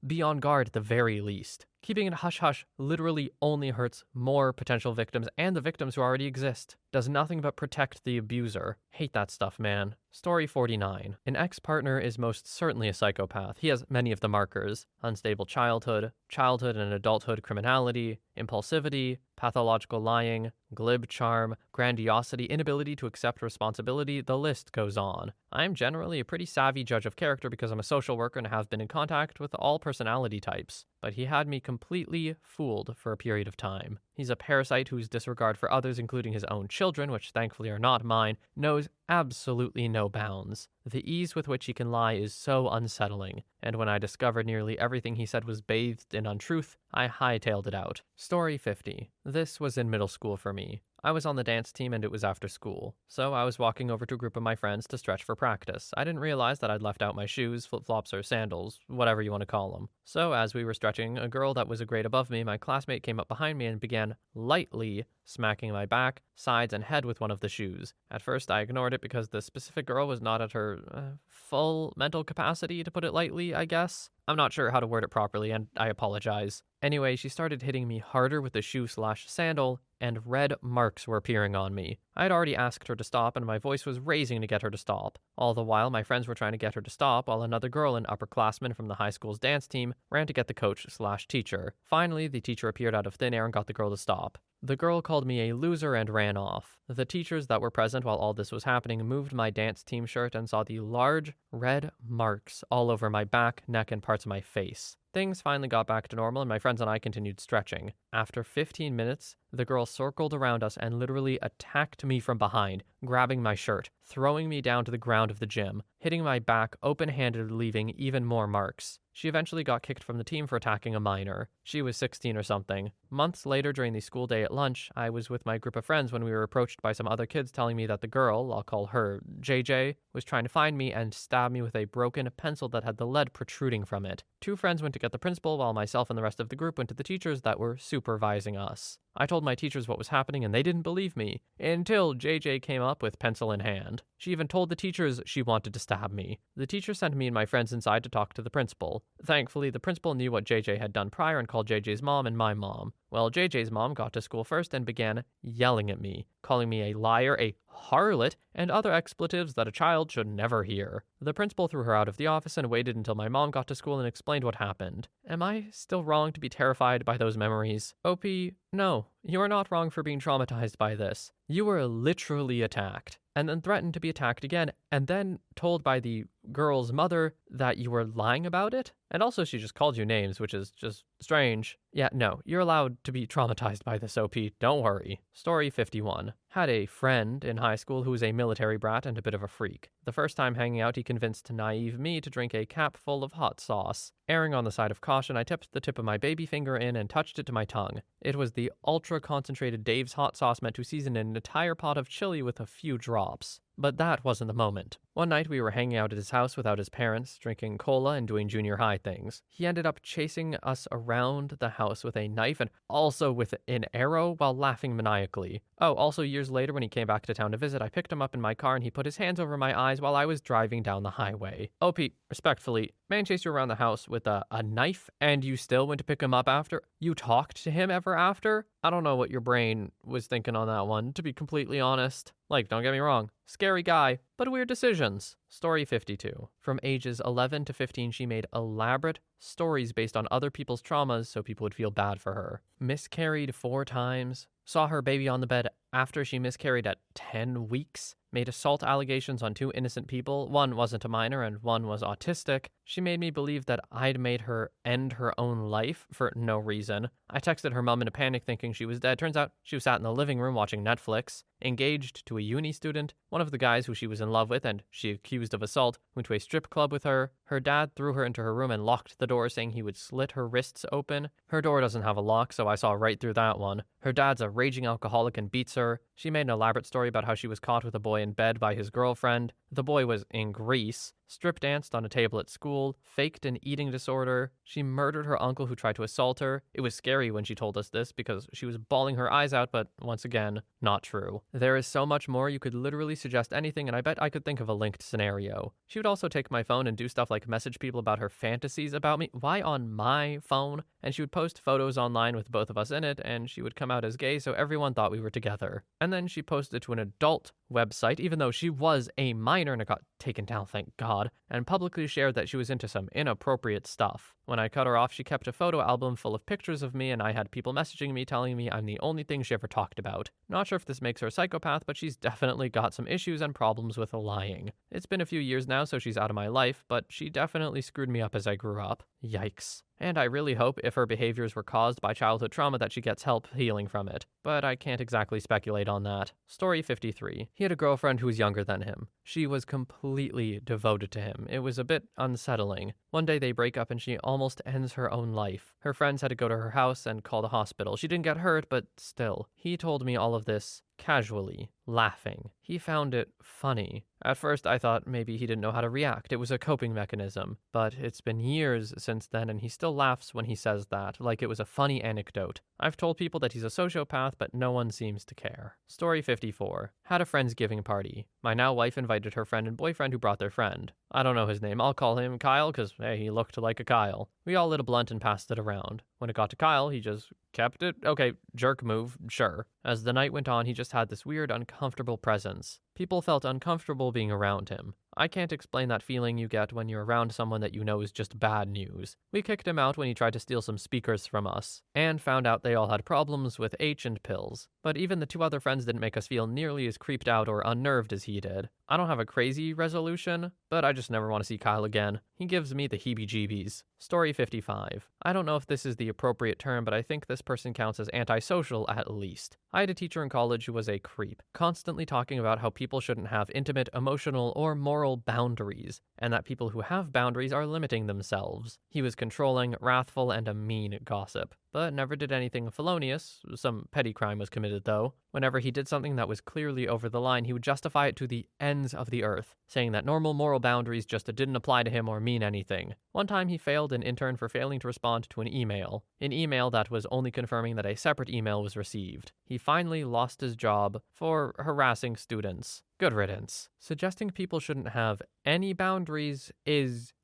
be on guard at the very least. Keeping it hush-hush literally only hurts more potential victims and the victims who already exist. Does nothing but protect the abuser. Hate that stuff, man. Story 49. An ex-partner is most certainly a psychopath. He has many of the markers. Unstable childhood and adulthood criminality, impulsivity, pathological lying, glib charm, grandiosity, inability to accept responsibility, the list goes on. I'm generally a pretty savvy judge of character because I'm a social worker and have been in contact with all personality types. But he had me completely fooled for a period of time. He's a parasite whose disregard for others, including his own children, which thankfully are not mine, knows absolutely no bounds. The ease with which he can lie is so unsettling, and when I discovered nearly everything he said was bathed in untruth, I hightailed it out. Story 50. This was in middle school for me. I was on the dance team and it was after school, so I was walking over to a group of my friends to stretch for practice. I didn't realize that I'd left out my shoes, flip-flops, or sandals, whatever you want to call them. So as we were stretching, a girl that was a grade above me, my classmate, came up behind me and began lightly smacking my back, sides, and head with one of the shoes. At first I ignored it because the specific girl was not at her full mental capacity, to put it lightly, I guess. I'm not sure how to word it properly, and I apologize. Anyway, she started hitting me harder with the shoe/sandal, and red marks were appearing on me. I had already asked her to stop, and my voice was raising to get her to stop. All the while, my friends were trying to get her to stop, while another girl, an upperclassman from the high school's dance team, ran to get the coach/teacher. Finally, the teacher appeared out of thin air and got the girl to stop. The girl called me a loser and ran off. The teachers that were present while all this was happening moved my dance team shirt and saw the large red marks all over my back, neck, and parts of my face. Things finally got back to normal and my friends and I continued stretching. After 15 minutes, The girl circled around us and literally attacked me from behind, grabbing my shirt, throwing me down to the ground of the gym, hitting my back open-handed, leaving even more marks. She eventually got kicked from the team for attacking a minor. She was 16 or something. Months later, during the school day at lunch, I was with my group of friends when we were approached by some other kids telling me that the girl, I'll call her JJ, was trying to find me and stab me with a broken pencil that had the lead protruding from it. Two friends went to get the principal while myself and the rest of the group went to the teachers that were supervising us. I told my teachers what was happening and they didn't believe me, until JJ came up with pencil in hand. She even told the teachers she wanted to stab me. The teacher sent me and my friends inside to talk to the principal. Thankfully, the principal knew what JJ had done prior and called JJ's mom and my mom. Well, JJ's mom got to school first and began yelling at me, calling me a liar, a harlot, and other expletives that a child should never hear. The principal threw her out of the office and waited until my mom got to school and explained what happened. Am I still wrong to be terrified by those memories? OP, no, you are not wrong for being traumatized by this. You were literally attacked, and then threatened to be attacked again, and then told by the girl's mother that you were lying about it? And also she just called you names, which is just strange. Yeah, no, you're allowed to be traumatized by this, OP, don't worry. Story 51. Had a friend in high school who was a military brat and a bit of a freak. The first time hanging out, he convinced naive me to drink a cap full of hot sauce. Erring on the side of caution, I tipped the tip of my baby finger in and touched it to my tongue. It was the ultra-concentrated Dave's hot sauce meant to season an entire pot of chili with a few drops. But that wasn't the moment. One night we were hanging out at his house without his parents, drinking cola and doing junior high things. He ended up chasing us around the house with a knife and also with an arrow while laughing maniacally. Oh, also years later when he came back to town to visit, I picked him up in my car and he put his hands over my eyes while I was driving down the highway. OP, respectfully, man chased you around the house with a knife and you still went to pick him up after? You talked to him ever after? I don't know what your brain was thinking on that one, to be completely honest. Like, don't get me wrong, scary guy, but weird decisions. Story 52. From ages 11 to 15, she made elaborate stories based on other people's traumas so people would feel bad for her. Miscarried 4 times. Saw her baby on the bed after she miscarried at 10 weeks. Made assault allegations on 2 innocent people. One wasn't a minor and one was autistic. She made me believe that I'd made her end her own life for no reason. I texted her mom in a panic thinking she was dead. Turns out she was sat in the living room watching Netflix. Engaged to a uni student. One of the guys who she was in love with and she accused of assault went to a strip club with her. Her dad threw her into her room and locked the door, saying he would slit her wrists open. Her door doesn't have a lock, so I saw right through that one. Her dad's a raging alcoholic and beats her. She made an elaborate story about how she was caught with a boy in bed by his girlfriend. The boy was in Greece. Strip danced on a table at school, faked an eating disorder. She murdered her uncle who tried to assault her. It was scary when she told us this because she was bawling her eyes out, but once again, not true. There is so much more. You could literally suggest anything, and I bet I could think of a linked scenario. She would also take my phone and do stuff like message people about her fantasies about me. Why on my phone? And she would post photos online with both of us in it, and she would come out as gay so everyone thought we were together. And then she posted to an adult website, even though she was a minor and it got taken down, thank God, and publicly shared that she was into some inappropriate stuff. When I cut her off, she kept a photo album full of pictures of me, and I had people messaging me telling me I'm the only thing she ever talked about. Not sure if this makes her a psychopath, but she's definitely got some issues and problems with lying. It's been a few years now, so she's out of my life, but she definitely screwed me up as I grew up. Yikes. And I really hope if her behaviors were caused by childhood trauma that she gets help healing from it. But I can't exactly speculate on that. Story 53. He had a girlfriend who was younger than him. She was completely devoted to him. It was a bit unsettling. One day they break up and she almost ends her own life. Her friends had to go to her house and call the hospital. She didn't get hurt, but still. He told me all of this casually, laughing. He found it funny. At first, I thought maybe he didn't know how to react. It was a coping mechanism. But it's been years since then, and he still laughs when he says that, like it was a funny anecdote. I've told people that he's a sociopath, but no one seems to care. Story 54. Had a friendsgiving party. My now wife invited her friend and boyfriend who brought their friend. I don't know his name. I'll call him Kyle, because, hey, he looked like a Kyle. We all lit a blunt and passed it around. When it got to Kyle, he just kept it. Okay, jerk move, sure. As the night went on, he just had this weird, uncomfortable presence. People felt uncomfortable being around him. I can't explain that feeling you get when you're around someone that you know is just bad news. We kicked him out when he tried to steal some speakers from us, and found out they all had problems with H and pills. But even the two other friends didn't make us feel nearly as creeped out or unnerved as he did. I don't have a crazy resolution, but I just never want to see Kyle again. He gives me the heebie-jeebies. Story 55. I don't know if this is the appropriate term, but I think this person counts as antisocial at least. I had a teacher in college who was a creep, constantly talking about how people shouldn't have intimate, emotional, or moral boundaries, and that people who have boundaries are limiting themselves. He was controlling, wrathful, and a mean gossip, but never did anything felonious. Some petty crime was committed, though. Whenever he did something that was clearly over the line, he would justify it to the ends of the earth, saying that normal moral boundaries just didn't apply to him or mean anything. One time he failed an intern for failing to respond to an email that was only confirming that a separate email was received. He finally lost his job for harassing students. Good riddance. Suggesting people shouldn't have any boundaries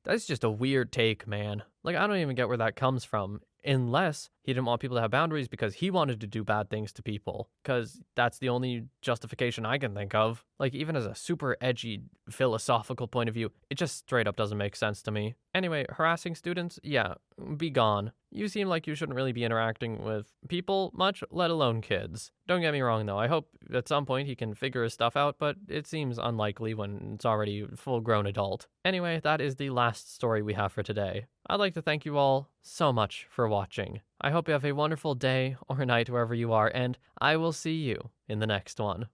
that's just a weird take, man. Like, I don't even get where that comes from. Unless he didn't want people to have boundaries because he wanted to do bad things to people. Because that's the only justification I can think of. Like, even as a super edgy philosophical point of view, it just straight up doesn't make sense to me. Anyway, harassing students? Yeah, be gone. You seem like you shouldn't really be interacting with people much, let alone kids. Don't get me wrong though, I hope at some point he can figure his stuff out, but it seems unlikely when it's already a full-grown adult. Anyway, that is the last story we have for today. I'd like to thank you all so much for watching. I hope you have a wonderful day or night wherever you are, and I will see you in the next one.